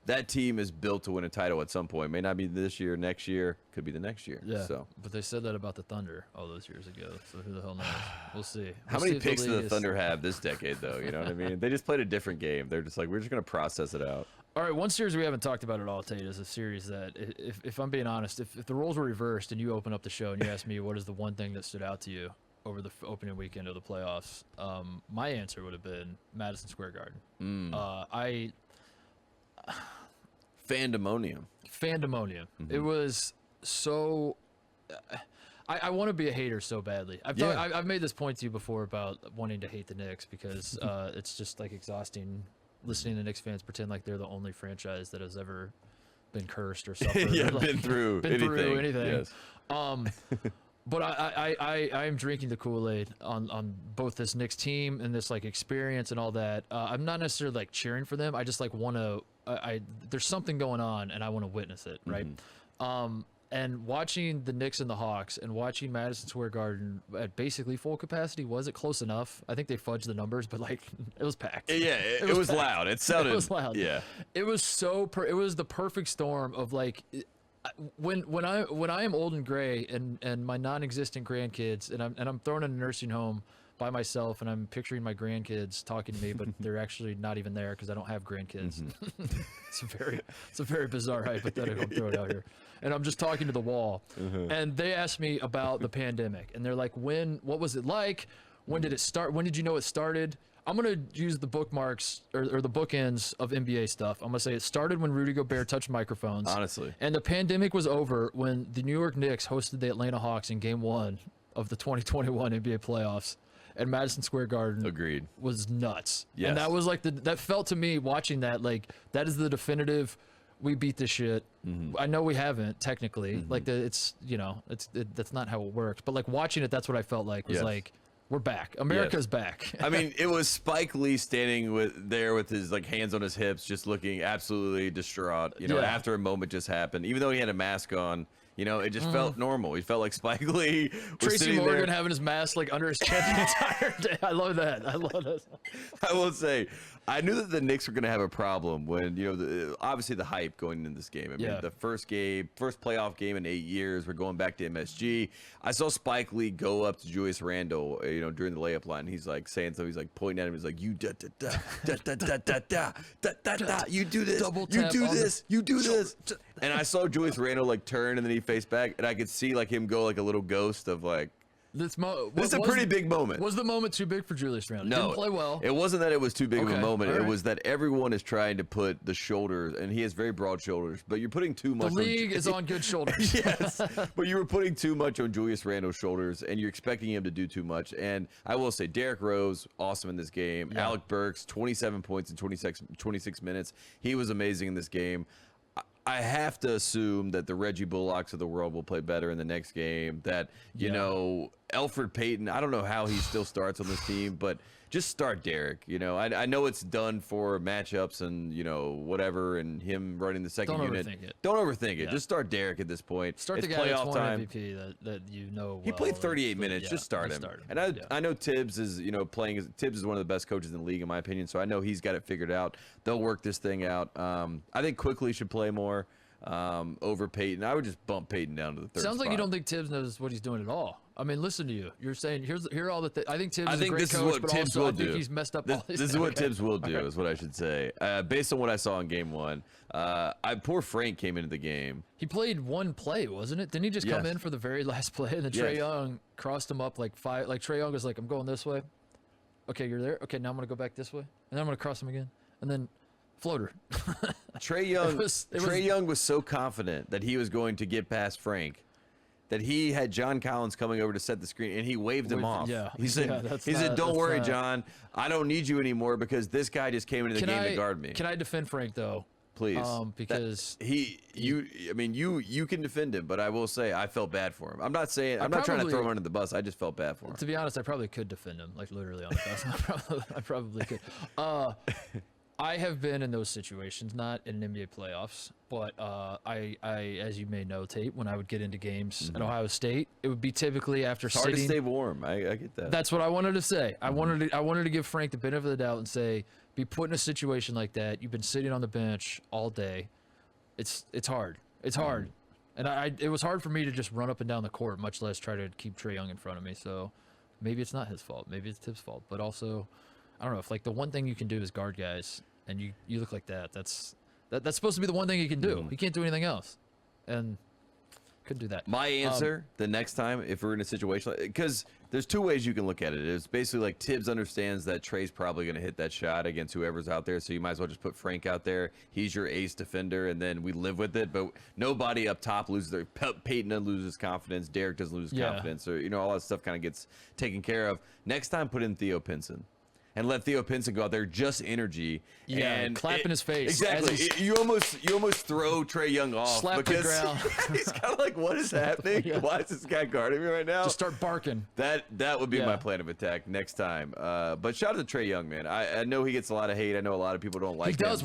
that team is built to win a title at some point. May not be this year, next year, could be the next year. Yeah. So. But they said that about the Thunder all those years ago. So who the hell knows? We'll see. How many picks do the Thunder have this decade, though? You know what I mean? They just played a different game. They're just like, we're just going to process it out. All right, one series we haven't talked about at all, Tate, is a series that, if I'm being honest, if the roles were reversed and you open up the show and you ask me what is the one thing that stood out to you over the opening weekend of the playoffs, my answer would have been Madison Square Garden. Fandemonium. Mm-hmm. It was so. I want to be a hater so badly. I've made this point to you before about wanting to hate the Knicks because it's just like exhausting listening to Knicks fans pretend like they're the only franchise that has ever been cursed or suffered. Been through anything. Yes. But I am drinking the Kool-Aid on both this Knicks team and this like experience and all that. I'm not necessarily like cheering for them. I just like want to. There's something going on and I want to witness it, right? And watching the Knicks and the Hawks and watching Madison Square Garden at basically full capacity, was it close enough? I think they fudged the numbers, but like it was packed. Yeah, it was loud. It sounded. It was loud. Yeah, it was it was the perfect storm of like when I am old and gray and my non-existent grandkids and I'm thrown in a nursing home by myself, and I'm picturing my grandkids talking to me, but they're actually not even there because I don't have grandkids. It's a very bizarre hypothetical. I'm throwing out here, and I'm just talking to the wall. And they asked me about the pandemic, and they're like, what was it like? When did it start? When did you know it started? I'm going to use the bookmarks or the bookends of NBA stuff. I'm going to say it started when Rudy Gobert touched microphones. Honestly. And the pandemic was over when the New York Knicks hosted the Atlanta Hawks in Game 1 of the 2021 NBA playoffs. And Madison Square Garden Agreed. was nuts. Yes. And that was like, that felt to me watching that, like, that is the definitive, we beat this shit. I know we haven't, technically. Like, it's, you know, that's not how it worked. But, like, watching it, that's what I felt like, was like, we're back. America's back. I mean, it was Spike Lee standing there with his like hands on his hips, just looking absolutely distraught. You know, after a moment just happened, even though he had a mask on. You know, it just felt normal. He felt like Spike Lee was Tracy Morgan there. having his mask like under his chin the entire day. I love that. I love that. I will say, I knew that the Knicks were going to have a problem when, you know, obviously the hype going into this game. I mean, the first playoff game in 8 years. We're going back to MSG. I saw Spike Lee go up to Julius Randle, you know, during the layup line. He's like saying something. He's like pointing at him. He's like, you da da da da da da da da da da da. You do this. You do this. You do this. And I saw Julius Randle like turn and then he faced back, and I could see like him go like a little ghost of like. This is a pretty big moment. Was the moment too big for Julius Randle? No, didn't play well. It wasn't that it was too big of a moment. Right. It was that everyone is trying to put the shoulders, and he has very broad shoulders, but you're putting too much. The league is on good shoulders. Yes, but you were putting too much on Julius Randle's shoulders, and you're expecting him to do too much. And I will say, Derrick Rose, awesome in this game. Yeah. Alec Burks, 27 points in 26 minutes. He was amazing in this game. I have to assume that the Reggie Bullocks of the world will play better in the next game. That, you know, Elfrid Payton, I don't know how he still starts on this team, but just start Derrick. You know, I know it's done for matchups and, you know, whatever, and him running the second unit. Don't overthink it. Just start Derrick at this point. Start the guy that's won MVP that you know. He played 38 minutes. Just start him. And I know Tibbs is, you know, Tibbs is one of the best coaches in the league, in my opinion, so I know he's got it figured out. They'll work this thing out. I think Quickly should play more over Payton. I would just bump Payton down to the third Sounds spot. like you don't think Tibbs knows what he's doing at all. I mean, listen to you. You're saying here are all the. I think Tibbs is a great coach, but also I think he's messed up all these. This is what Tibbs will do, is what I should say. Based on what I saw in Game 1, poor Frank came into the game. He played one play, wasn't it? Didn't he just come in for the very last play, and then Trae Young crossed him up like 5? Like Trae Young was like, "I'm going this way." Okay, you're there. Okay, now I'm gonna go back this way, and then I'm gonna cross him again, and then floater. Trae Young was so confident that he was going to get past Frank that he had John Collins coming over to set the screen, and he waved him off. Yeah, he said, "Don't worry, John. I don't need you anymore because this guy just came into the game to guard me." Can I defend Frank though? Please, because you can defend him, but I will say I felt bad for him. I'm not trying to throw him under the bus. I just felt bad for him. To be honest, I probably could defend him, like literally on the bus. I probably could. I have been in those situations, not in NBA playoffs, but I, as you may know, Tate, when I would get into games at Ohio State, it would be typically after it's hard to stay warm. I get that. That's what I wanted to say. I wanted to give Frank the benefit of the doubt and say, be put in a situation like that. You've been sitting on the bench all day. It's hard. It's hard. And it was hard for me to just run up and down the court, much less try to keep Trae Young in front of me. So maybe it's not his fault. Maybe it's Tibbs' fault. But also, I don't know, if like the one thing you can do is guard guys, and you look like that. That's supposed to be the one thing he can do. He can't do anything else, and couldn't do that. My answer the next time, if we're in a situation, because there's two ways you can look at it. It's basically like Tibbs understands that Trae's probably going to hit that shot against whoever's out there, so you might as well just put Frank out there. He's your ace defender, and then we live with it. But nobody up top loses their Peyton doesn't lose his confidence. Derrick doesn't lose his confidence, or all that stuff kind of gets taken care of. Next time, put in Theo Pinson. And let Theo Pinson go out there, just energy. Yeah, and clap in his face. Exactly. You almost throw Trae Young off. Slap the ground. He's kind of like, what is happening? Why is this guy guarding me right now? Just start barking. That would be my plan of attack next time. But shout out to Trae Young, man. I know he gets a lot of hate. I know a lot of people don't like him. He does.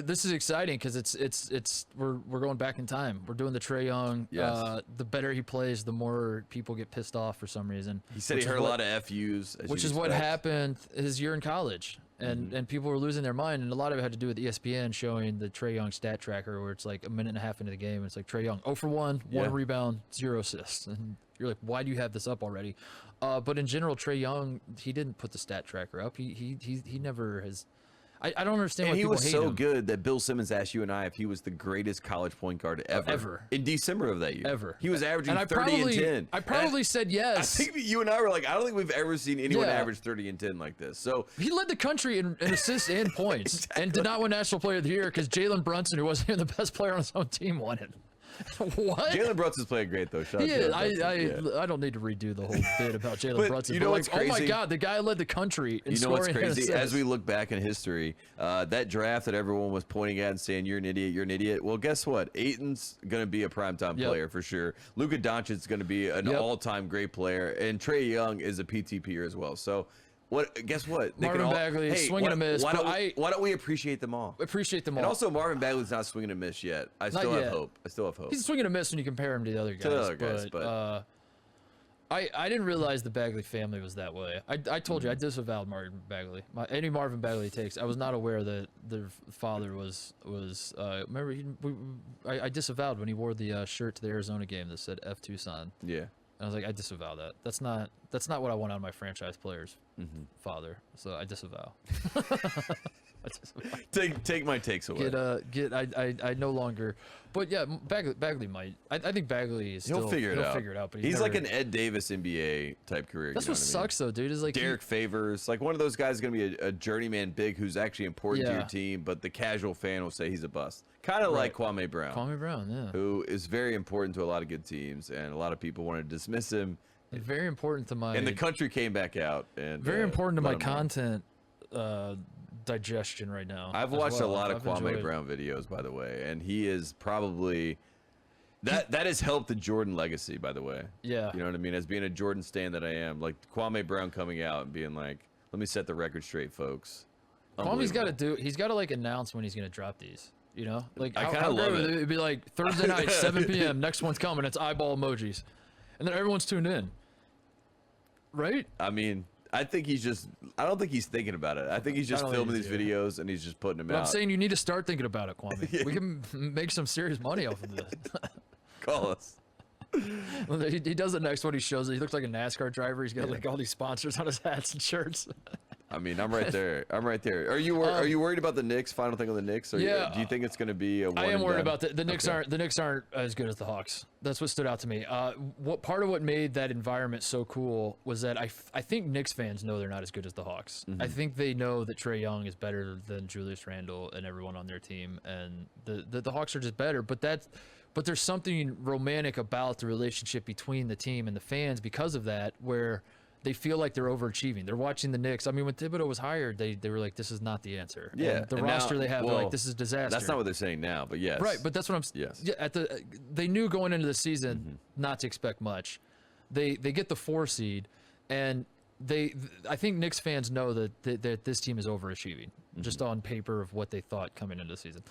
This is exciting because we're going back in time. We're doing the Trae Young. Yes. The better he plays, the more people get pissed off for some reason. He said he heard a lot of FUs. Which is what happened his year in college, and people were losing their mind, and a lot of it had to do with ESPN showing the Trae Young stat tracker, where it's like a minute and a half into the game, and it's like Trae Young 0 for 1, 1 rebound, 0 assists, and you're like, why do you have this up already? But in general, Trae Young, he didn't put the stat tracker up. He never has. I don't understand why people hate him. And he was so good that Bill Simmons asked you and I if he was the greatest college point guard ever. In December of that year. Ever. He was averaging 30 and 10. I probably said yes. I think you and I were like, I don't think we've ever seen anyone average 30 and 10 like this. So he led the country in assists and points and did not win National Player of the Year because Jalen Brunson, who wasn't even the best player on his own team, won it. What? Jalen Brunson's playing great though. I don't need to redo the whole bit about Jalen Brunson. You know what's crazy? Oh my God, the guy led the country in scoring. You know what's crazy? As we look back in history, that draft that everyone was pointing at and saying you're an idiot. Well, guess what? Aiton's going to be a primetime player for sure. Luka Doncic's going to be an all-time great player, and Trae Young is a PTPer as well. So. Guess what? Marvin Bagley, swing and a miss. Why don't we appreciate them all? Appreciate them all. And also, Marvin Bagley's not swinging a miss yet. I still have hope. He's swinging a miss when you compare him to the other guys. But I didn't realize the Bagley family was that way. I told you I disavowed Marvin Bagley. Any Marvin Bagley takes. I was not aware that their father was. Remember, I disavowed when he wore the shirt to the Arizona game that said F Tucson. Yeah. And I was like, I disavow that. That's not what I want out of my franchise player's father. So I disavow. Take my takes away. I no longer. But yeah, Bagley might. I think Bagley is he'll figure it out. But he's like an Ed Davis NBA type career. That's what sucks though, dude. Is like Derek Favors, like one of those guys is gonna be a journeyman big who's actually important to your team, but the casual fan will say he's a bust. Kind of like Kwame Brown. Kwame Brown, yeah. Who is very important to a lot of good teams, and a lot of people want to dismiss him. Very important to my. And the country came back out and. Very important to my content. Digestion right now. I've watched a lot of Kwame Brown videos, by the way, and he is probably that has helped the Jordan legacy, by the way. Yeah. You know what I mean? As being a Jordan stan that I am, like Kwame Brown coming out and being like, "Let me set the record straight, folks." Kwame's got to he's got to like announce when he's going to drop these. You know, like I kind of love it. It'd be like Thursday night, 7 p.m. Next one's coming. It's eyeball emojis, and then everyone's tuned in. Right? I mean, I don't think he's thinking about it. I think he's just filming these videos and he's just putting them out. I'm saying you need to start thinking about it, Kwame. We can make some serious money off of this. Call us. He does it next one. He shows it. He looks like a NASCAR driver. He's got like all these sponsors on his hats and shirts. I mean, I'm right there. Are you worried about the Knicks? Final thing on the Knicks? Or do you think it's going to be a one I am worried done? about the Knicks. Okay. The Knicks aren't as good as the Hawks. That's what stood out to me. What part of what made that environment so cool was that I think Knicks fans know they're not as good as the Hawks. I think they know that Trae Young is better than Julius Randle and everyone on their team, and the Hawks are just better. But there's something romantic about the relationship between the team and the fans because of that, where they feel like they're overachieving. They're watching the Knicks. I mean, when Thibodeau was hired, they were like, this is not the answer. Yeah. And the roster now, they have, they're like, this is disaster. That's not what they're saying now, but yes. Right, but that's what I'm saying. Yes. Yeah, they knew going into the season not to expect much. They get the 4 seed, and I think Knicks fans know that this team is overachieving, just on paper of what they thought coming into the season.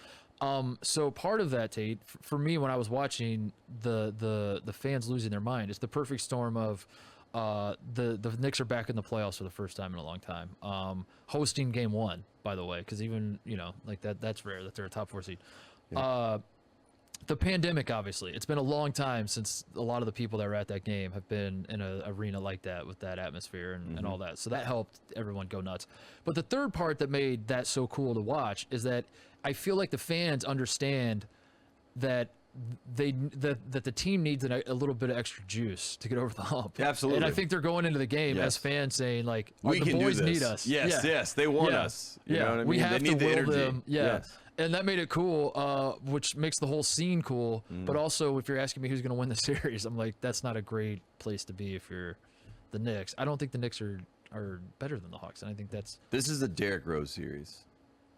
So part of that, Tate, for me, when I was watching the fans losing their mind, it's the perfect storm of the Knicks are back in the playoffs for the first time in a long time. Hosting game 1, by the way, because even, like that's rare that they're a top 4 seed. Yeah. The pandemic, obviously, it's been a long time since a lot of the people that were at that game have been in an arena like that with that atmosphere and all that. So that helped everyone go nuts. But the third part that made that so cool to watch is that I feel like the fans understand that that the team needs a little bit of extra juice to get over the hump. Absolutely. And I think they're going into the game as fans saying, like, the boys need us. Yes, they want us. You know what I mean? We have they need to the will energy. them. Yeah. Yes. And that made it cool, which makes the whole scene cool. But also, if you're asking me who's going to win the series, I'm like, that's not a great place to be if you're the Knicks. I don't think the Knicks are better than the Hawks, and I think this is a Derrick Rose series.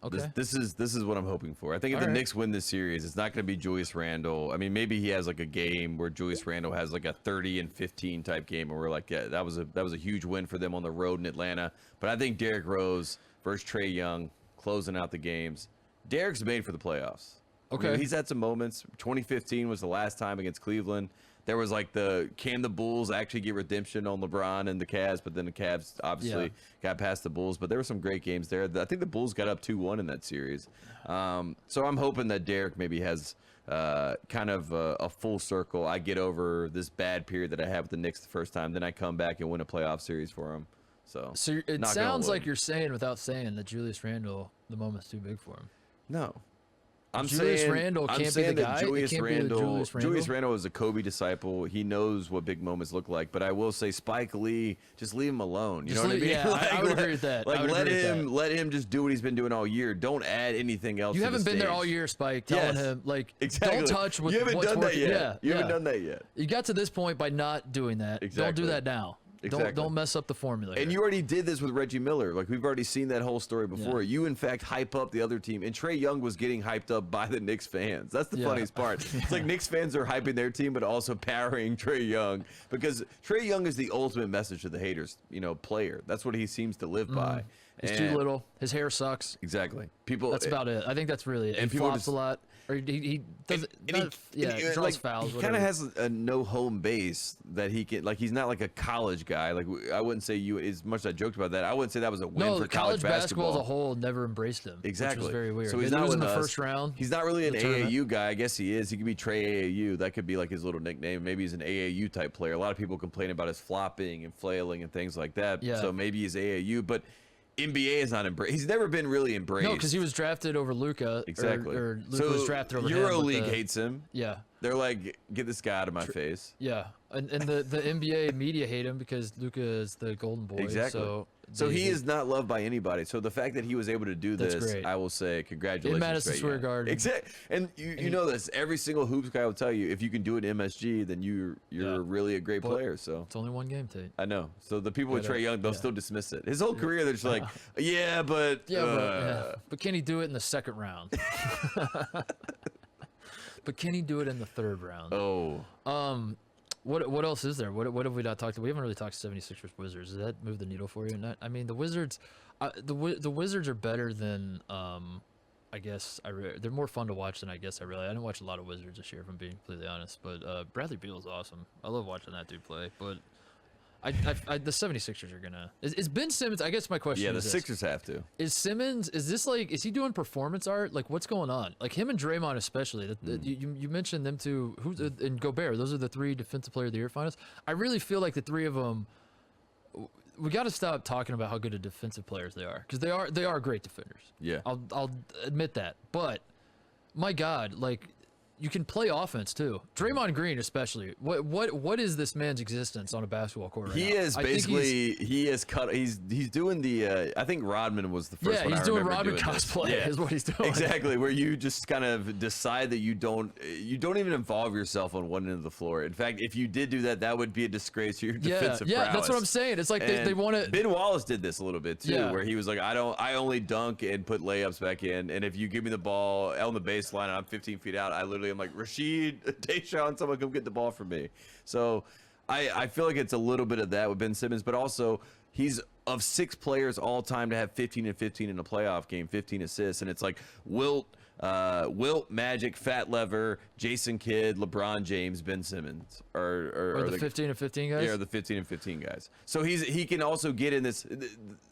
Okay. This is what I'm hoping for. I think if the Knicks win this series, it's not going to be Julius Randle. I mean, maybe he has like a game where Julius Randle has like a 30 and 15 type game, and we're like, yeah, that was a huge win for them on the road in Atlanta. But I think Derrick Rose versus Trae Young closing out the games. Derrick's made for the playoffs. Okay. I mean, he's had some moments. 2015 was the last time against Cleveland. There was like can the Bulls actually get redemption on LeBron and the Cavs? But then the Cavs obviously got past the Bulls. But there were some great games there. I think the Bulls got up 2-1 in that series. So I'm hoping that Derek maybe has kind of a full circle. I get over this bad period that I had with the Knicks the first time. Then I come back and win a playoff series for him. So it sounds like you're saying without saying that Julius Randle, the moment's too big for him. No. Julius Randle can't be the guy. Julius Randle is a Kobe disciple. He knows what big moments look like. But I will say, Spike Lee, just leave him alone. You know what I mean? Yeah, I would agree with that. Like let him just do what he's been doing all year. Don't add anything else. You haven't been there all year, Spike. Telling him don't touch. You haven't done that yet. Yeah, you haven't done that yet. You got to this point by not doing that. Exactly. Don't do that now. Exactly. Don't mess up the formula. And you already did this with Reggie Miller. Like, we've already seen that whole story before. You, in fact, hype up the other team. And Trae Young was getting hyped up by the Knicks fans. That's the funniest part. It's like Knicks fans are hyping their team, but also powering Trae Young. Because Trae Young is the ultimate message to the haters, player. That's what he seems to live by. He's too little. His hair sucks. Exactly. That's about it. I think that's really it. And he flops a lot. Or he does it. Draws fouls. He kind of has a no home base that he can. Like, he's not like a college guy. Like, I wouldn't say as much as I joked about that. I wouldn't say that was a win for college basketball. As a whole never embraced him. Exactly. Which was very weird. So he's not in the first round. He's not really an AAU guy. I guess he is. He could be Trae AAU. That could be like his little nickname. Maybe he's an AAU type player. A lot of people complain about his flopping and flailing and things like that. Yeah. So maybe he's AAU, but NBA is not embraced. He's never been really embraced. No, because he was drafted over Luka. Exactly. Or Luka was drafted over him. EuroLeague hates him. Yeah. They're like, get this guy out of my face. Yeah, and the NBA media hate him because Luka is the golden boy. Exactly. So he is not loved by anybody. So the fact that he was able to do this, great. I will say congratulations. In Madison Square Garden. Exactly. And you know this. Every single hoops guy will tell you, if you can do it in MSG, then you're really a great player. So it's only one game, Tate. I know. So the people with Trae Young, they'll still dismiss it. His whole career, they're just like, but can he do it in the second round? But can he do it in the third round? Oh. What else is there? What have we not talked about? We haven't really talked 76ers Wizards. Does that move the needle for you? Not, I mean, the Wizards, the Wizards are better than I guess they're more fun to watch than I didn't watch a lot of Wizards this year, if I'm being completely honest. But Bradley Beal is awesome. I love watching that dude play. But the 76ers are gonna. Is Ben Simmons? I guess my question. Yeah, is the Sixers have to. Is Simmons? Is this like? Is he doing performance art? Like, what's going on? Like him and Draymond especially. You mentioned them two. And Gobert? Those are the 3 Defensive Player of the Year finalists. I really feel like the 3 of them. We got to stop talking about how good of defensive players they are, because they are great defenders. Yeah, I'll admit that. But my God, like. You can play offense too. Draymond Green, especially. What is this man's existence on a basketball court right now? He is basically he's doing the I think Rodman was the first one. Yeah, he's doing Rodman cosplay. Yeah. Is what he's doing. Exactly, where you just kind of decide that you don't even involve yourself on one end of the floor. In fact, if you did do that, that would be a disgrace to your defensive prowess. Yeah, that's what I'm saying. It's like they want to. Ben Wallace did this a little bit too, where he was like, I only dunk and put layups back in, and if you give me the ball on the baseline and I'm 15 feet out, I'm like, Rashid, Tayshaun, someone come get the ball from me. So I feel like it's a little bit of that with Ben Simmons, but also he's of 6 players all time to have 15 and 15 in a playoff game, 15 assists. And it's like Wilt, Magic, Fat Lever, Jason Kidd, LeBron James, Ben Simmons are the 15 and 15 guys. Yeah, the 15 and 15 guys. So he can also get in this.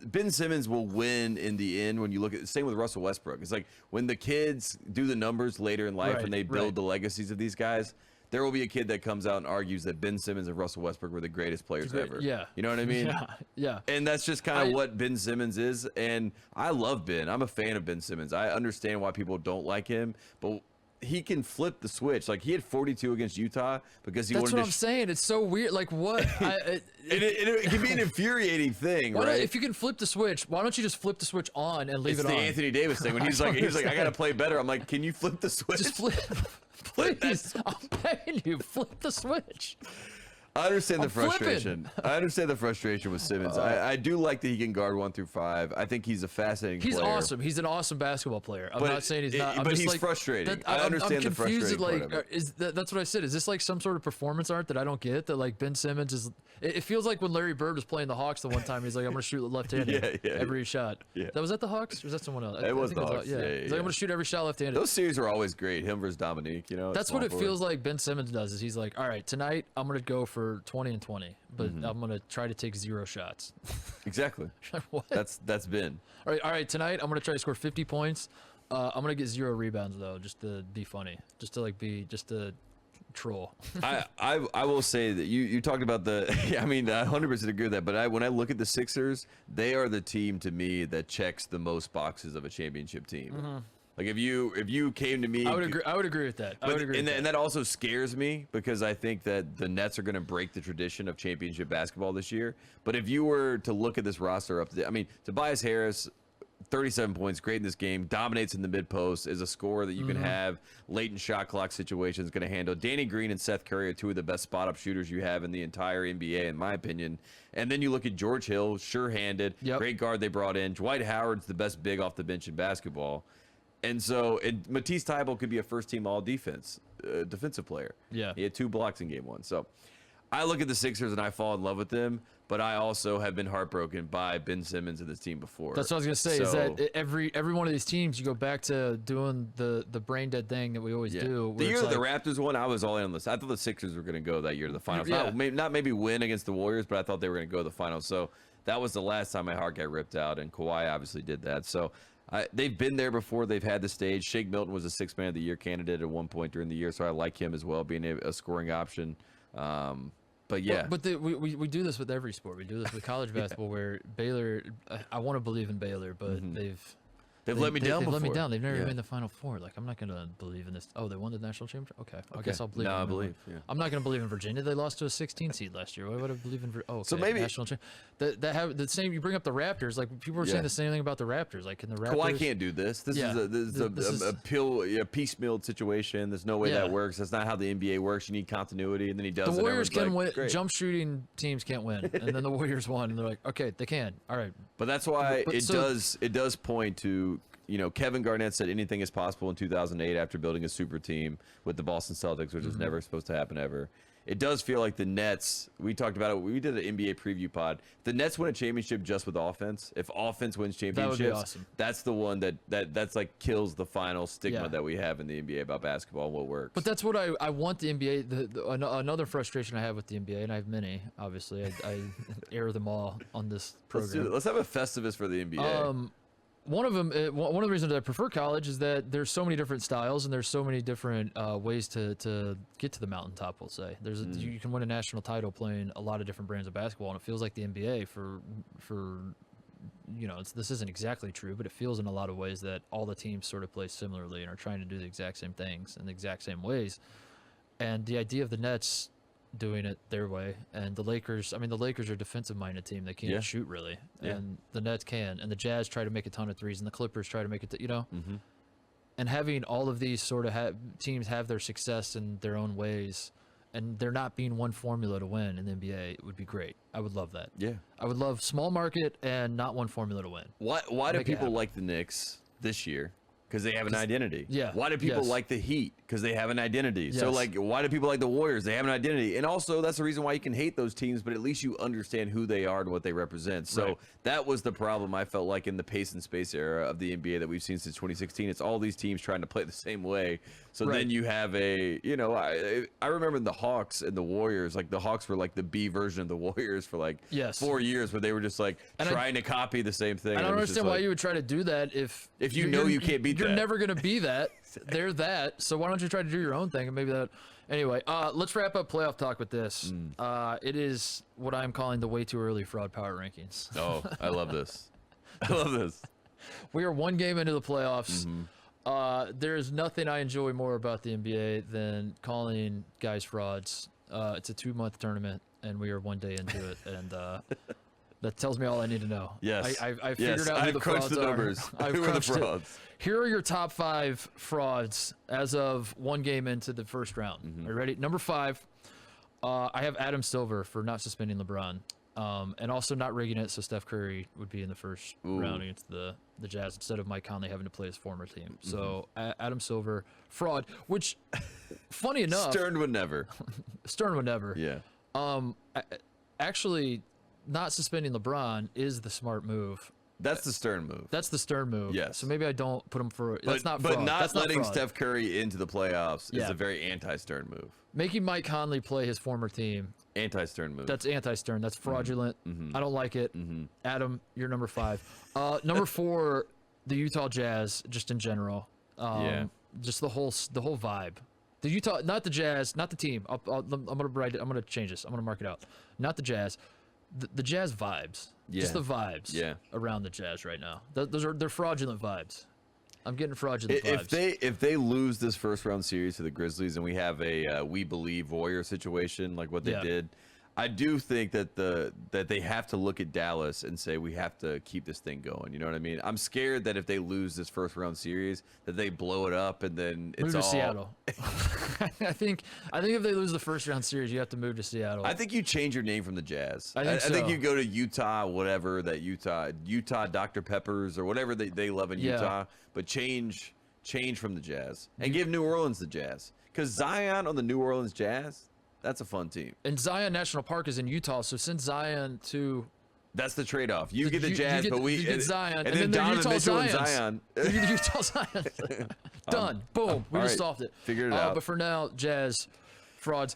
Ben Simmons will win in the end when you look at the same with Russell Westbrook. It's like when the kids do the numbers later in life and they build the legacies of these guys. There will be a kid that comes out and argues that Ben Simmons and Russell Westbrook were the greatest players ever. Yeah. You know what I mean? Yeah. And that's just kind of what Ben Simmons is. And I love Ben. I'm a fan of Ben Simmons. I understand why people don't like him, but he can flip the switch. Like, he had 42 against Utah because he wanted to... That's what I'm saying. It's so weird. Like, what? It can be an infuriating thing, right? If you can flip the switch, why don't you just flip the switch on and leave it on? It's the Anthony Davis thing. When he's like, I got to play better. I'm like, can you flip the switch? Just flip. Please, I'm begging you, flip the switch. I understand the I'm flipping. frustration. I understand the frustration with Simmons. I do like that he can guard 1 through 5. I think he's a fascinating player. He's awesome. He's an awesome basketball player. I'm not saying he's not. But just he's like, frustrating. That, I understand I'm the frustrating part of it. That's what I said. Is this like some sort of performance art that I don't get? That like Ben Simmons is. It feels like when Larry Bird was playing the Hawks the one time. He's like, I'm gonna shoot left-handed every shot. Yeah. Was that the Hawks or was that someone else? It was the Hawks. He's like, I'm gonna shoot every shot left-handed. Those series were always great. Him versus Dominique. You know. That's what it feels like. Ben Simmons does. Is he's like, all right, tonight I'm gonna go for 20 and 20, but I'm gonna try to take 0 shots. Exactly. What? That's Ben. All right. Tonight I'm gonna try to score 50 points. I'm gonna get 0 rebounds though, just to be funny, just to troll. I will say that you talked about the. I mean, I 100% agree with that. But when I look at the Sixers, they are the team to me that checks the most boxes of a championship team. Like if you came to me, I would agree with that. And that also scares me because I think that the Nets are going to break the tradition of championship basketball this year. But if you were to look at this roster I mean, Tobias Harris, 37 points, great in this game, dominates in the mid post, is a scorer that you can have late in shot clock situations, going to handle. Danny Green and Seth Curry are 2 of the best spot up shooters you have in the entire NBA, in my opinion. And then you look at George Hill, sure-handed, great guard they brought in. Dwight Howard's the best big off the bench in basketball. And so Matisse Thybulle could be a first-team all-defense defensive player. Yeah. He had 2 blocks in game 1. So I look at the Sixers and I fall in love with them, but I also have been heartbroken by Ben Simmons and this team before. That's what I was going to say, is that every one of these teams, you go back to doing the brain-dead thing that we always do. The year that the Raptors won, I was all in on this. I thought the Sixers were going to go that year to the finals. Not maybe win against the Warriors, but I thought they were going to go to the finals. So that was the last time my heart got ripped out, and Kawhi obviously did that. So they've been there before. They've had the stage. Shake Milton was a 6th Man of the Year candidate at one point during the year, so I like him as well, being a scoring option. But yeah. But we do this with every sport. We do this with college basketball where Baylor, I want to believe in Baylor, but They've let me down before. They've let me down. They've never made the Final Four. Like, I'm not going to believe in this. Oh, they won the national championship? Okay. I guess I'll believe in them. I believe. Yeah. I'm not going to believe in Virginia. They lost to a 16 seed last year. Why would I believe in Virginia? Oh, okay. So maybe national that have the same. You bring up the Raptors. Like, people were saying the same thing about the Raptors. Like, can the Raptors? Kawhi can't do this. This is a piecemeal situation. There's no way that works. That's not how the NBA works. You need continuity, and then he does. The Warriors can win. Great. Jump shooting teams can't win, and then the Warriors won, and they're like, okay, they can. All right. But that's why it does point to. You know, Kevin Garnett said anything is possible in 2008 after building a super team with the Boston Celtics, which was never supposed to happen ever. It does feel like the Nets, we talked about it, we did an NBA preview pod. The Nets win a championship just with offense. If offense wins championships, that would be awesome. That's the one that's like kills the final stigma that we have in the NBA about basketball and what works. But that's what I want the NBA, another frustration I have with the NBA, and I have many, obviously. I air them all on this program. Let's have a Festivus for the NBA. One of them, one of the reasons I prefer college is that there's so many different styles and there's so many different ways to get to the mountaintop. We'll say you can win a national title playing a lot of different brands of basketball, and it feels like the NBA for this isn't exactly true, but it feels in a lot of ways that all the teams sort of play similarly and are trying to do the exact same things in the exact same ways. And the idea of the Nets doing it their way, and the Lakers are a defensive-minded team. They can't shoot really, and the Nets can, and the Jazz try to make a ton of threes, and the Clippers try to make it, and having all of these sort of teams have their success in their own ways, and there not being one formula to win in the NBA would be great. I would love that. Yeah, I would love small market and not one formula to win. Why do people like the Knicks this year? Because they have an identity. Yeah. Why do people like the Heat? Because they have an identity. Yes. So, like, why do people like the Warriors? They have an identity. And also, that's the reason why you can hate those teams, but at least you understand who they are and what they represent. So that was the problem I felt like in the pace and space era of the NBA that we've seen since 2016. It's all these teams trying to play the same way. So then you have I remember the Hawks and the Warriors. Like, the Hawks were like the B version of the Warriors for like 4 years, where they were just like trying to copy the same thing. I don't understand why you would try to do that if you know you can't beat that. You're never going to be that. They're that. So why don't you try to do your own thing? And maybe that. Anyway, let's wrap up playoff talk with this. It is what I'm calling the way too early fraud power rankings. Oh, I love this. I love this. We are one game into the playoffs. There is nothing I enjoy more about the NBA than calling guys frauds. It's a 2-month tournament, and we are 1 day into it. And that tells me all I need to know. Yes. I figured out who the frauds the numbers. I've who are the frauds? Here are your top 5 frauds as of 1 game into the first round. Are you ready? Number 5, I have Adam Silver for not suspending LeBron, and also not rigging it, so Steph Curry would be in the first round against the Jazz instead of Mike Conley having to play his former team. So Adam Silver, fraud. Which, funny enough, Stern would never. Stern would never. Yeah. Actually, not suspending LeBron is the smart move. That's the Stern move. That's the Stern move. Yes. So maybe I don't put him for. That's not fraud. But not that's letting not fraud. Steph Curry into the playoffs is Yeah. a very anti-Stern move. Making Mike Conley play his former team. Anti-Stern move. That's anti-Stern. That's fraudulent. I don't like it. Adam, you're number 5. Number 4, the Utah Jazz, just in general. Just the whole vibe. The Utah, not the Jazz, not the team. I'm gonna write it. I'm gonna change this. I'm gonna mark it out. Not the Jazz. The Jazz vibes. Yeah. Just the vibes. Around the Jazz right now. They're fraudulent vibes. I'm getting fraudulent vibes. If they lose this first round series to the Grizzlies and we have a we believe Warrior situation like what they did, I do think that they have to look at Dallas and say we have to keep this thing going. You know what I mean? I'm scared that if they lose this first round series, that they blow it up and then it's move to all Seattle. I think if they lose the first round series, you have to move to Seattle. I think you change your name from the Jazz. I think you go to Utah, whatever that Utah Dr. Peppers or whatever they love in Utah, but change from the Jazz and give New Orleans the Jazz because Zion on the New Orleans Jazz. That's a fun team. And Zion National Park is in Utah, so send Zion to. That's the trade-off. You get the Jazz, but we get Zion, and then Donovan Mitchell and Zion. You get Utah Zion. Done. Boom. We just solved it. Figured it out. But for now, Jazz frauds.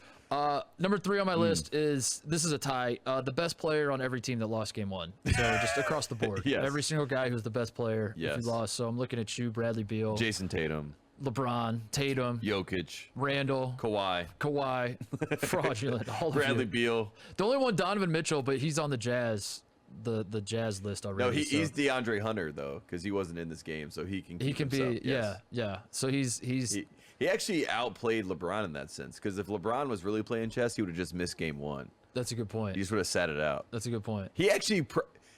Number 3 on my list is this is a tie. The best player on every team that lost game 1. So just across the board, every single guy who's the best player if he lost. So I'm looking at you, Bradley Beal, Jason Tatum, LeBron, Tatum, Jokic, Randall, Kawhi, fraudulent. All Bradley Beal. The only one, Donovan Mitchell, but he's on the Jazz, the Jazz list already. No, he's DeAndre Hunter though, because he wasn't in this game, so he can. He can himself. be, yeah. So he actually outplayed LeBron in that sense, because if LeBron was really playing chess, he would have just missed game 1. That's a good point. He just would have sat it out. That's a good point. He actually.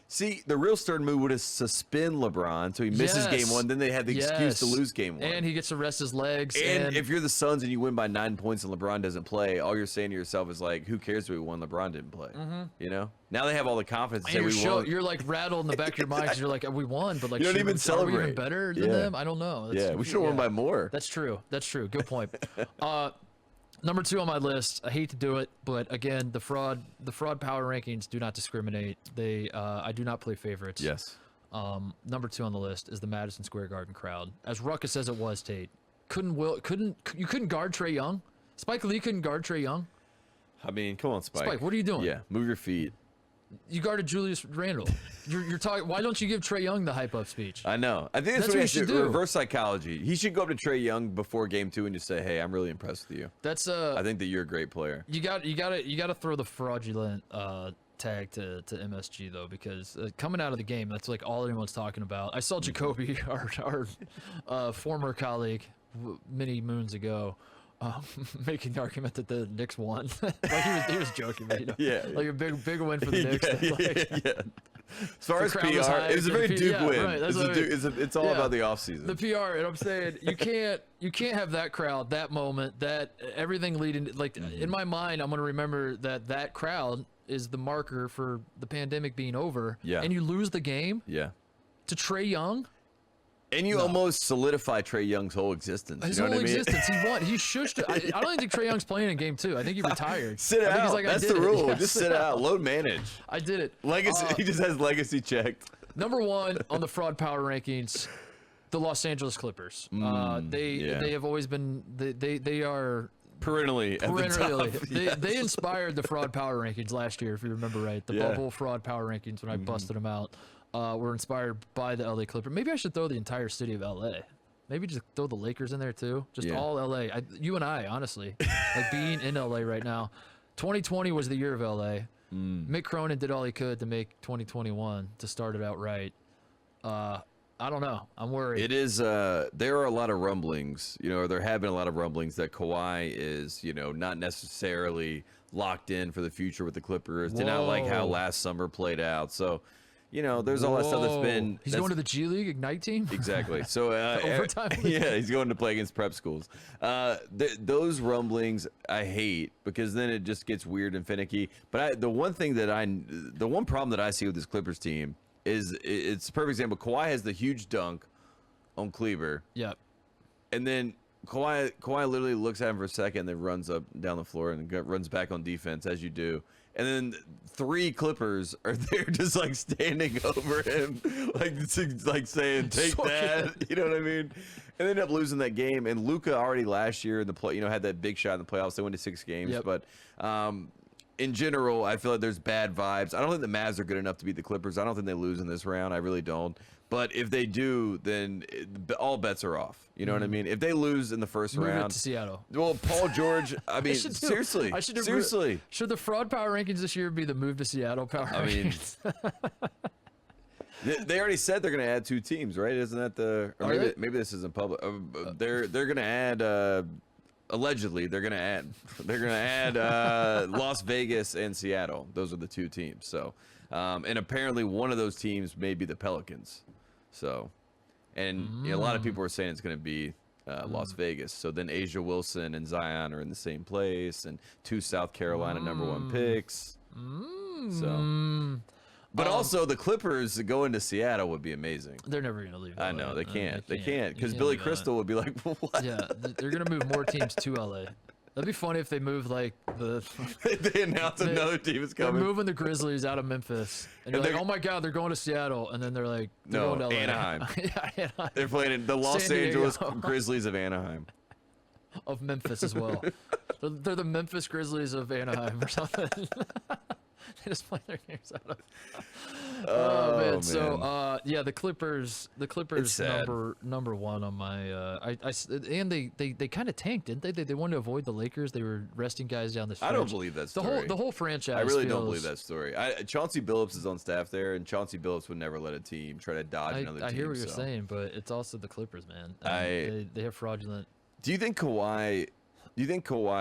See, the real Stern move would have suspend LeBron, so he misses game 1. Then they have the excuse to lose game 1. And he gets to rest his legs. And if you're the Suns and you win by 9 points and LeBron doesn't play, all you're saying to yourself is like, who cares if we won? LeBron didn't play. You know? Now they have all the confidence to say we won. You're like rattled in the back of your mind because you're like, we won, but like, you don't even celebrate. Are we even better than them? I don't know. We should have won by more. That's true. Good point. Number 2 on my list. I hate to do it, but again, the fraud power rankings do not discriminate. I do not play favorites. Yes. Number 2 on the list is the Madison Square Garden crowd. As ruckus as it was, Tate, you couldn't guard Trae Young. Spike Lee couldn't guard Trae Young. I mean, come on, Spike. Spike, what are you doing? Yeah, move your feet. You guarded Julius Randle. You're talking. Why don't you give Trae Young the hype up speech? I know. I think that's what he should do. Reverse psychology. He should go up to Trae Young before game 2 and just say, "Hey, I'm really impressed with you. I think that you're a great player." You got to throw the fraudulent tag to MSG though, because coming out of the game, that's like all anyone's talking about. I saw Jacoby, our former colleague, many moons ago. Making the argument that the Knicks won. Like he was joking, but, like a big win for the Knicks. As far as PR, it was a very Duke win. Right, it's all about the offseason. The PR, and I'm saying you can't have that crowd, that moment, that everything leading. Like in my mind, I'm gonna remember that crowd is the marker for the pandemic being over. Yeah. And you lose the game. Yeah. To Trae Young. And you almost solidify Trae Young's whole existence. His you know whole what I mean? existence. He won. He shushed. I don't even think Trae Young's playing in game 2. I think he retired. Sit out. Like, that's the rule. Yeah, just sit out. Load manage. I did it. Legacy. He just has legacy checked. Number 1 on the fraud power rankings, the Los Angeles Clippers. They have always been. They are. Perennially at the top. They inspired the fraud power rankings last year, if you remember right. The bubble fraud power rankings when I busted them out. Were inspired by the LA Clippers. Maybe I should throw the entire city of LA. Maybe just throw the Lakers in there too. Just all LA. You and I, honestly, like being in LA right now. 2020 was the year of LA. Mick Cronin did all he could to make 2021 to start it out right. I don't know. I'm worried. It is. There are a lot of rumblings. Or there have been a lot of rumblings that Kawhi is, not necessarily locked in for the future with the Clippers. Did not like how last summer played out. So. there's all that stuff that's been. He's going to the G League Ignite team. Exactly. So overtime. Yeah, he's going to play against prep schools. Those rumblings I hate because then it just gets weird and finicky. But the one problem that I see with this Clippers team is it's a perfect example. Kawhi has the huge dunk on Kleber. Yep. And then Kawhi literally looks at him for a second, then runs up down the floor and runs back on defense, as you do. And then 3 Clippers are there just like standing over him, like saying, take that. You know what I mean? And they end up losing that game. And Luka already last year in the play, had that big shot in the playoffs. They went to 6 games. Yep. But in general, I feel like there's bad vibes. I don't think the Mavs are good enough to beat the Clippers. I don't think they lose in this round. I really don't. But if they do, then all bets are off. You know what I mean? If they lose in the first Move round, it to Seattle. Well, Paul George. I mean, seriously. Should the fraud power rankings this year be the move to Seattle power rankings? They already said they're going to add 2 teams, right? Isn't that the? Or maybe this isn't public. They're going to add. Allegedly, they're going to add Las Vegas and Seattle. Those are the 2 teams. So, and apparently one of those teams may be the Pelicans. So, and a lot of people are saying it's going to be Las Vegas. So then Asia Wilson and Zion are in the same place, and 2 South Carolina #1 picks. So, but also the Clippers going to Seattle would be amazing. They're never going to leave. I know they can't. They can't because Billy Crystal would be like, "What?" Yeah, they're going to move more teams to LA. That'd be funny if they move like they announce another team is coming. They're moving the Grizzlies out of Memphis, and you're like, "Oh my God, they're going to Seattle," and then they're like, "No, going to LA. Anaheim." Yeah, Anaheim. They're playing in the Los Angeles Grizzlies of Anaheim. Of Memphis as well. They're the Memphis Grizzlies of Anaheim or something. They just play their games out of. Oh man. So the Clippers number 1 on my and they kind of tanked, didn't they? They wanted to avoid the Lakers. They were resting guys down the stretch. I don't believe that story. The whole franchise. I really don't believe that story. Chauncey Billups is on staff there, and Chauncey Billups would never let a team try to dodge another team. I hear what you're saying, but it's also the Clippers, man. They have fraudulent. Do you think Kawhi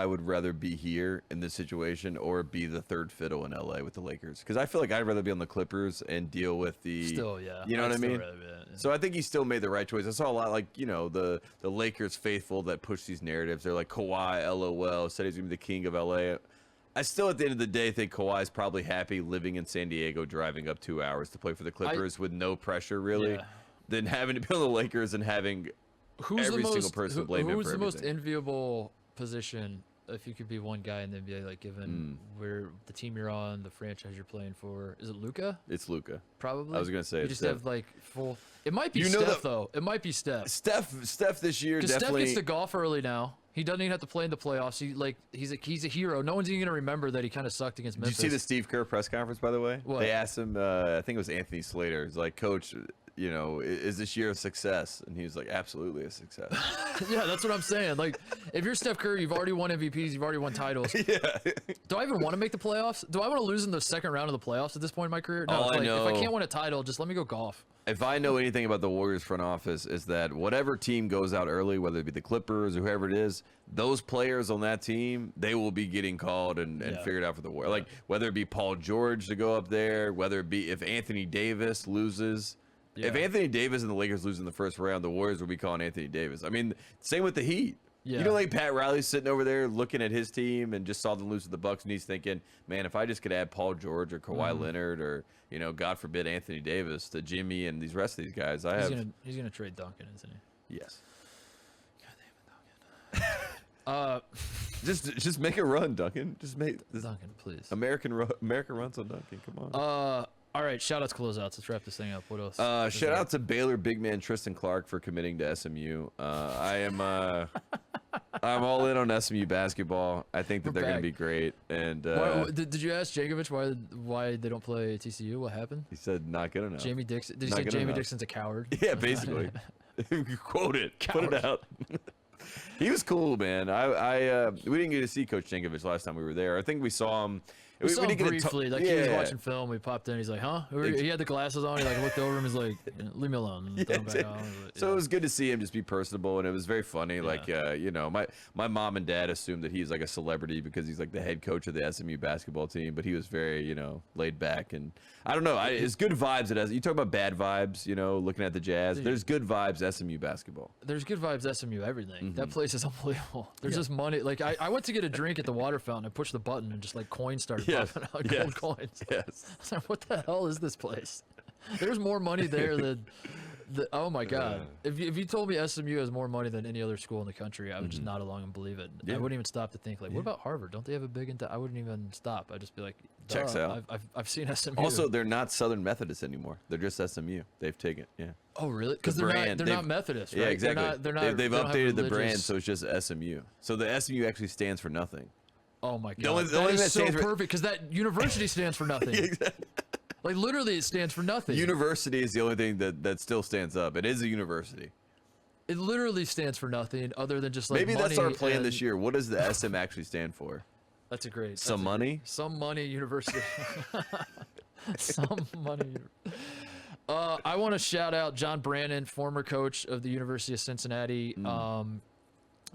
would rather be here in this situation or be the third fiddle in LA with the Lakers? Because I feel like I'd rather be on the Clippers and deal with the. Still, yeah. You know what I mean? Yeah. So I think he still made the right choice. I saw a lot like the Lakers faithful that push these narratives. They're like Kawhi, LOL, said he's gonna be the king of LA. I still, at the end of the day, think Kawhi's probably happy living in San Diego, driving up 2 hours to play for the Clippers with no pressure really, than having to be on the Lakers and having. Single person blame him for everything. Who's the most enviable position if you could be one guy and then be like given where the team you're on, the franchise you're playing for? Is it Luka? It's Luka. Probably. I was gonna say you it's just Steph. have like full. It might be Steph though. It might be Steph. Steph this year definitely. Steph gets to golf early now. He doesn't even have to play in the playoffs. He's a hero. No one's even gonna remember that he kind of sucked against Memphis. Did you see the Steve Kerr press conference, by the way? What? They asked him. I think it was Anthony Slater. He's like, Coach, is this year a success? And he was like, absolutely a success. Yeah, that's what I'm saying. Like, if you're Steph Curry, you've already won MVPs, you've already won titles. Yeah. Do I even want to make the playoffs? Do I want to lose in the second round of the playoffs at this point in my career? No, I know. If I can't win a title, just let me go golf. If I know anything about the Warriors front office, is that whatever team goes out early, whether it be the Clippers or whoever it is, those players on that team, they will be getting called and figured out for the Warriors. Like, whether it be Paul George to go up there, whether it be if Anthony Davis loses. Yeah. If Anthony Davis and the Lakers lose in the first round, the Warriors will be calling Anthony Davis. I mean, same with the Heat. Yeah. Like Pat Riley's sitting over there looking at his team and just saw them lose to the Bucks, and he's thinking, man, if I just could add Paul George or Kawhi Leonard or, God forbid, Anthony Davis to Jimmy and these rest of these guys, he's gonna trade Duncan, isn't he? Yes. God damn it, Duncan. Just make a run, Duncan. Just make Duncan, please. America runs on Duncan. Come on. All right, shout out to closeouts. Let's wrap this thing up. What else? Shout out to Baylor big man Tristan Clark for committing to SMU. I'm all in on SMU basketball. I think that they're going to be great. And did you ask Jankovic why they don't play TCU? What happened? He said not good enough. Jamie Dixon. Did he say Jamie Dixon's a coward? Yeah, basically. Quote it. Coward. Put it out. He was cool, man. We didn't get to see Coach Jankovic last time we were there. I think we saw him. We saw him briefly, like he was watching film. We popped in. He's like, "Huh?" He had the glasses on. He like looked over him. He's like, "Leave me alone." So it was good to see him just be personable, and it was very funny. Like, you know, my mom and dad assumed that he's like a celebrity because he's like the head coach of the SMU basketball team, but he was very, you know, laid back, and I don't know. It's good vibes. You talk about bad vibes, you know, looking at the Jazz. There's good vibes SMU basketball. There's good vibes SMU everything. That place is unbelievable. There's just money. Like I went to get a drink at the water fountain. I pushed the button and just like coins started popping out. Gold coins. Yes. I was like, what the hell is this place? There's more money there than oh my God. If you told me SMU has more money than any other school in the country, I would just nod along and believe it. I wouldn't even stop to think like, what about Harvard? Don't they have a big I wouldn't even stop. I'd just be like, checks out. I've seen SMU. Also, they're not Southern Methodists anymore. They're just SMU. They've taken Oh really? Because they're not Methodist, right? Yeah, exactly. They're not, they've updated the brand, so it's just SMU. So the SMU actually stands for nothing. Oh my God, that is so perfect because that university stands for nothing. Exactly. Like literally, it stands for nothing. University is the only thing that still stands up. It is a university. It literally stands for nothing other than just like maybe money that's our plan this year. What does the SM actually stand for? That's a great. Some money. Some money university. Some money. I want to shout out John Brannon, former coach of the University of Cincinnati.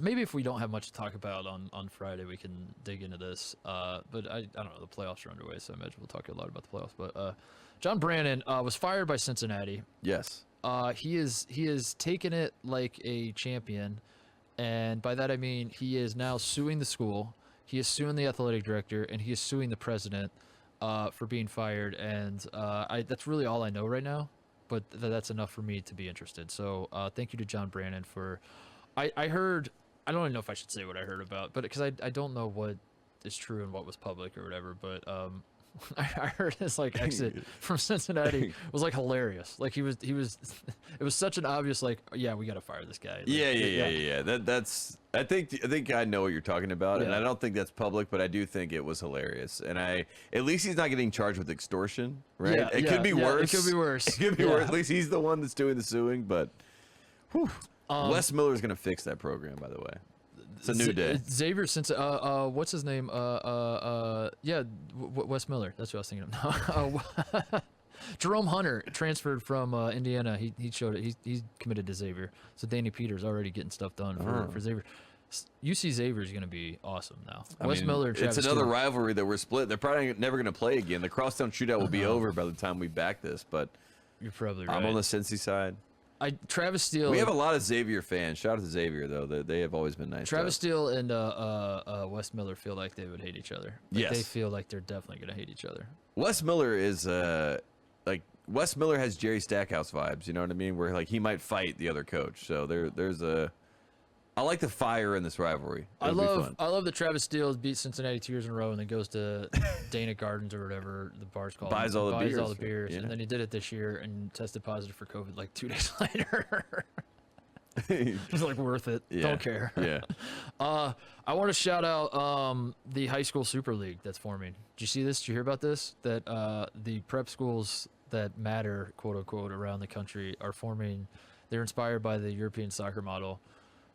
Maybe if we don't have much to talk about on Friday, we can dig into this. But I don't know. The playoffs are underway, so I imagine we'll talk a lot about the playoffs. But John Brannon was fired by Cincinnati. Yes. He is taking it like a champion, and by that I mean he is now suing the school. He is suing the athletic director, and he is suing the president for being fired. And that's really all I know right now. But that's enough for me to be interested. So thank you to John Brannon for. I heard. I don't even know if I should say what I heard about, but because I don't know what is true and what was public or whatever, but I heard his like exit from Cincinnati was like hilarious. Like he was it was such an obvious like, yeah, we got to fire this guy. Like, yeah. That's I think I know what you're talking about, and I don't think that's public, but I do think it was hilarious. And at least he's not getting charged with extortion, right? It could be worse. It could be worse. It could be worse. At least he's the one that's doing the suing, but whew. Wes Miller's gonna fix that program, by the way. It's a new day. Xavier, since what's his name? Wes Miller. That's what I was thinking of. Jerome Hunter transferred from Indiana. He showed it. He's committed to Xavier. So Danny Peters already getting stuff done for Xavier. UC Xavier is going to be awesome now. Wes Miller and Travis It's another Stewart. rivalry that we're split. They're probably never going to play again. The crosstown shootout will be over by the time we back this, but you're probably right. I'm on the Cincy side. Travis Steele. We have a lot of Xavier fans. Shout out to Xavier though. They have always been nice. Travis Steele and Wes Miller feel like they would hate each other. Like, they feel like they're definitely gonna hate each other. Wes Miller is like Wes Miller has Jerry Stackhouse vibes. You know what I mean? Where like he might fight the other coach. So there's a. I like the fire in this rivalry. I love that Travis Steele beat Cincinnati 2 years in a row and then goes to Dana Gardens or whatever the bar's called. Buys all the beers. And then he did it this year and tested positive for COVID like 2 days later. It's like worth it. Don't care. Yeah. I want to shout out the high school super league that's forming. Did you see this? Did you hear about this? That the prep schools that matter, quote unquote, around the country are forming. They're inspired by the European soccer model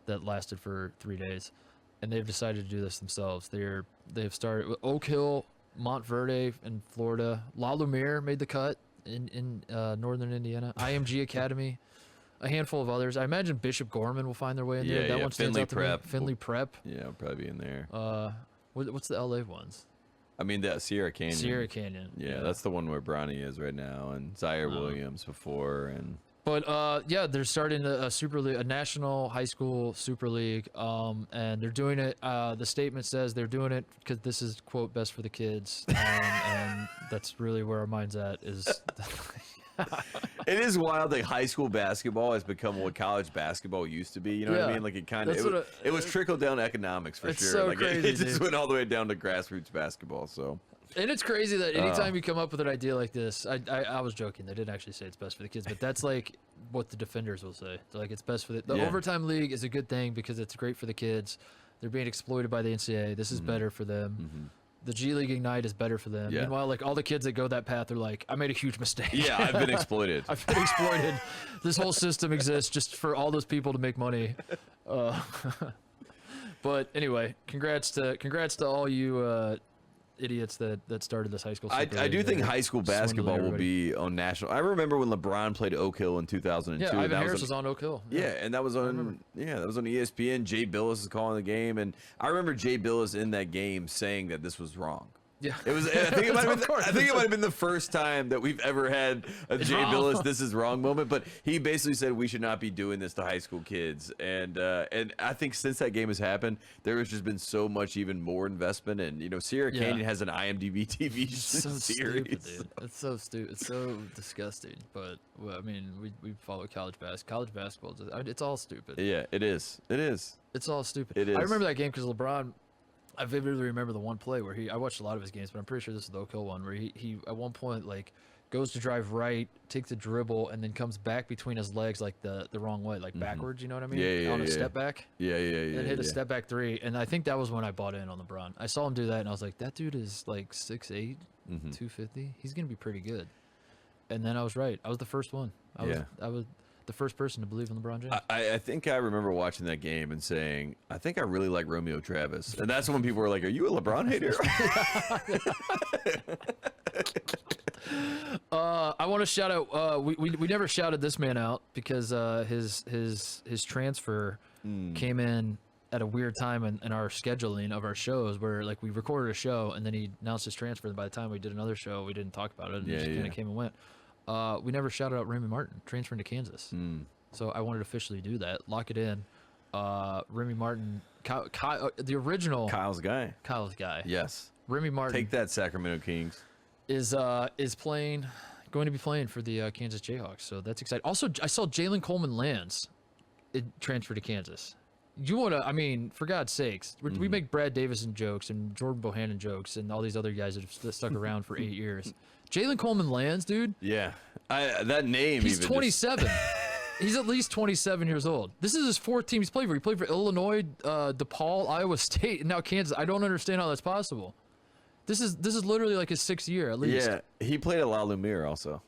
that lasted for 3 days, and they've decided to do this themselves. They've started with Oak Hill, Montverde in Florida. La Lumiere made the cut in northern Indiana. IMG Academy, a handful of others. I imagine Bishop Gorman will find their way in there. That one stands out to me. Finley Prep. Yeah, will probably be in there. What's the LA ones? I mean, the Sierra Canyon. Sierra Canyon. Yeah, that's the one where Bronny is right now, and Zaire Williams before, and. But they're starting a super league, a national high school super league, and they're doing it. The statement says they're doing it because this is quote best for the kids, and that's really where our mind's at. Is it is wild that high school basketball has become what college basketball used to be. You know what I mean? Like it was trickle down economics for sure. So like crazy, it just went all the way down to grassroots basketball. So. And it's crazy that anytime you come up with an idea like this, I was joking. They didn't actually say it's best for the kids, but that's like what the defenders will say. They're like, it's best for the overtime league is a good thing because it's great for the kids. They're being exploited by the NCAA. This is better for them. The G League Ignite is better for them. Meanwhile, like all the kids that go that path are like, I made a huge mistake. Yeah, I've been exploited. I've been exploited. This whole system exists just for all those people to make money. But anyway, congrats to all you idiots that started this high school. I do think high school basketball will be on national. I remember when LeBron played Oak Hill in 2002. Yeah, Ivan Harris was on Oak Hill. Yeah, and that was on ESPN. Jay Billis is calling the game, and I remember Jay Billis in that game saying that this was wrong. Yeah, it was. I think it might have been the first time that we've ever had a Jay Billis "this is wrong" moment. But he basically said we should not be doing this to high school kids. And I think since that game has happened, there has just been so much even more investment. And Sierra Canyon has an IMDb TV series. Stupid, dude. It's so stupid. It's so disgusting. But I mean, we follow college basketball. College basketball, it's all stupid. Yeah, it is. It is. It's all stupid. It is. I remember that game because LeBron. I vividly remember the one play where I watched a lot of his games, but I'm pretty sure this is the Oak Hill one, where he at one point like goes to drive right, takes a dribble, and then comes back between his legs like the wrong way, like backwards. You know what I mean? Yeah. On a step back. Yeah. And hit a step back three, and I think that was when I bought in on LeBron. I saw him do that, and I was like, that dude is like 6'8", 250. He's gonna be pretty good. And then I was right. I was the first one. I was the first person to believe in LeBron James. I think I remember watching that game and saying, I think I really like Romeo Travis. And that's when people were like, are you a LeBron hater? I want to shout out, we never shouted this man out because his transfer came in at a weird time in our scheduling of our shows where like we recorded a show and then he announced his transfer. And by the time we did another show, we didn't talk about it. And it just kind of came and went. We never shouted out Raymond Martin transferring to Kansas. So I wanted to officially do that. Lock it in. Remy Martin, the original Kyle's guy. Yes. Remy Martin. Take that, Sacramento Kings. Is going to be playing for the Kansas Jayhawks. So that's exciting. Also, I saw Jalen Coleman Lands transfer to Kansas. You want to, I mean, for God's sakes, we make Brad Davison jokes and Jordan Bohannon jokes and all these other guys that have stuck around for 8 years. Jalen Coleman Lands, dude. Yeah. That name. He's 27. He's at least 27 years old. This is his fourth team he's played for. He played for Illinois, DePaul, Iowa State, and now Kansas. I don't understand how that's possible. This is literally like his 6th year at least. Yeah. He played at La Lumiere also.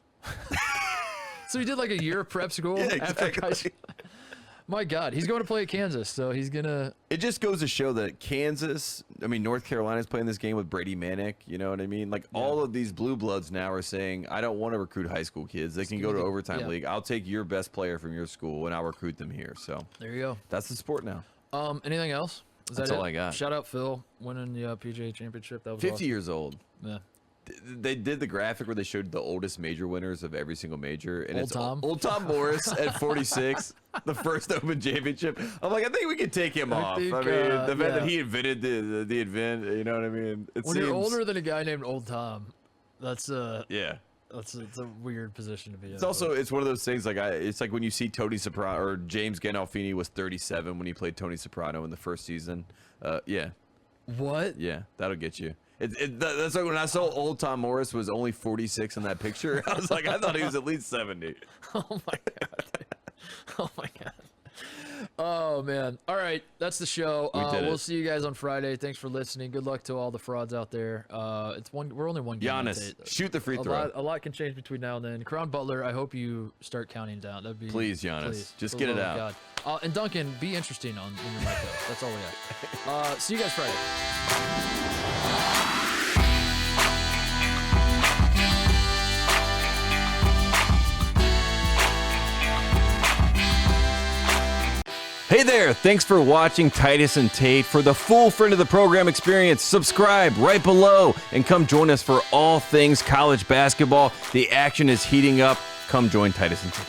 So he did like a year of prep school after high school. My God, he's going to play at Kansas, so he's going to... It just goes to show that Kansas, I mean, North Carolina's playing this game with Brady Manick, you know what I mean? Like, all of these blue bloods now are saying, I don't want to recruit high school kids. They can go to overtime league. I'll take your best player from your school, and I'll recruit them here. So there you go. That's the sport now. Anything else? That's all I got. Shout out Phil winning the PGA Championship. That was 50 awesome. years old. Yeah. They did the graphic where they showed the oldest major winners of every single major, and Old Tom Morris at 46, the first Open Championship. I'm like, I think we could take him off. I mean, the fact that he invented the event, you know what I mean? When you're older than a guy named Old Tom, that's it's a weird position to be in. It's one of those things like it's like when you see Tony Soprano or James Gandolfini was 37 when he played Tony Soprano in the first season. What? Yeah, that'll get you. That's like when I saw old Tom Morris was only 46 in that picture. I was like, I thought he was at least 70. Oh my God. Oh my God. Oh man. All right, that's the show. We'll see you guys on Friday. Thanks for listening. Good luck to all the frauds out there. We're only one game. Giannis, shoot the free throw. A lot can change between now and then. Crown Butler, I hope you start counting down. That'd be please, Giannis. Just get it out. God. And Duncan, be interesting on your mic. That's all we got. See you guys Friday. Hey there, thanks for watching Titus and Tate. For the full friend of the program experience, subscribe right below and come join us for all things college basketball. The action is heating up. Come join Titus and Tate.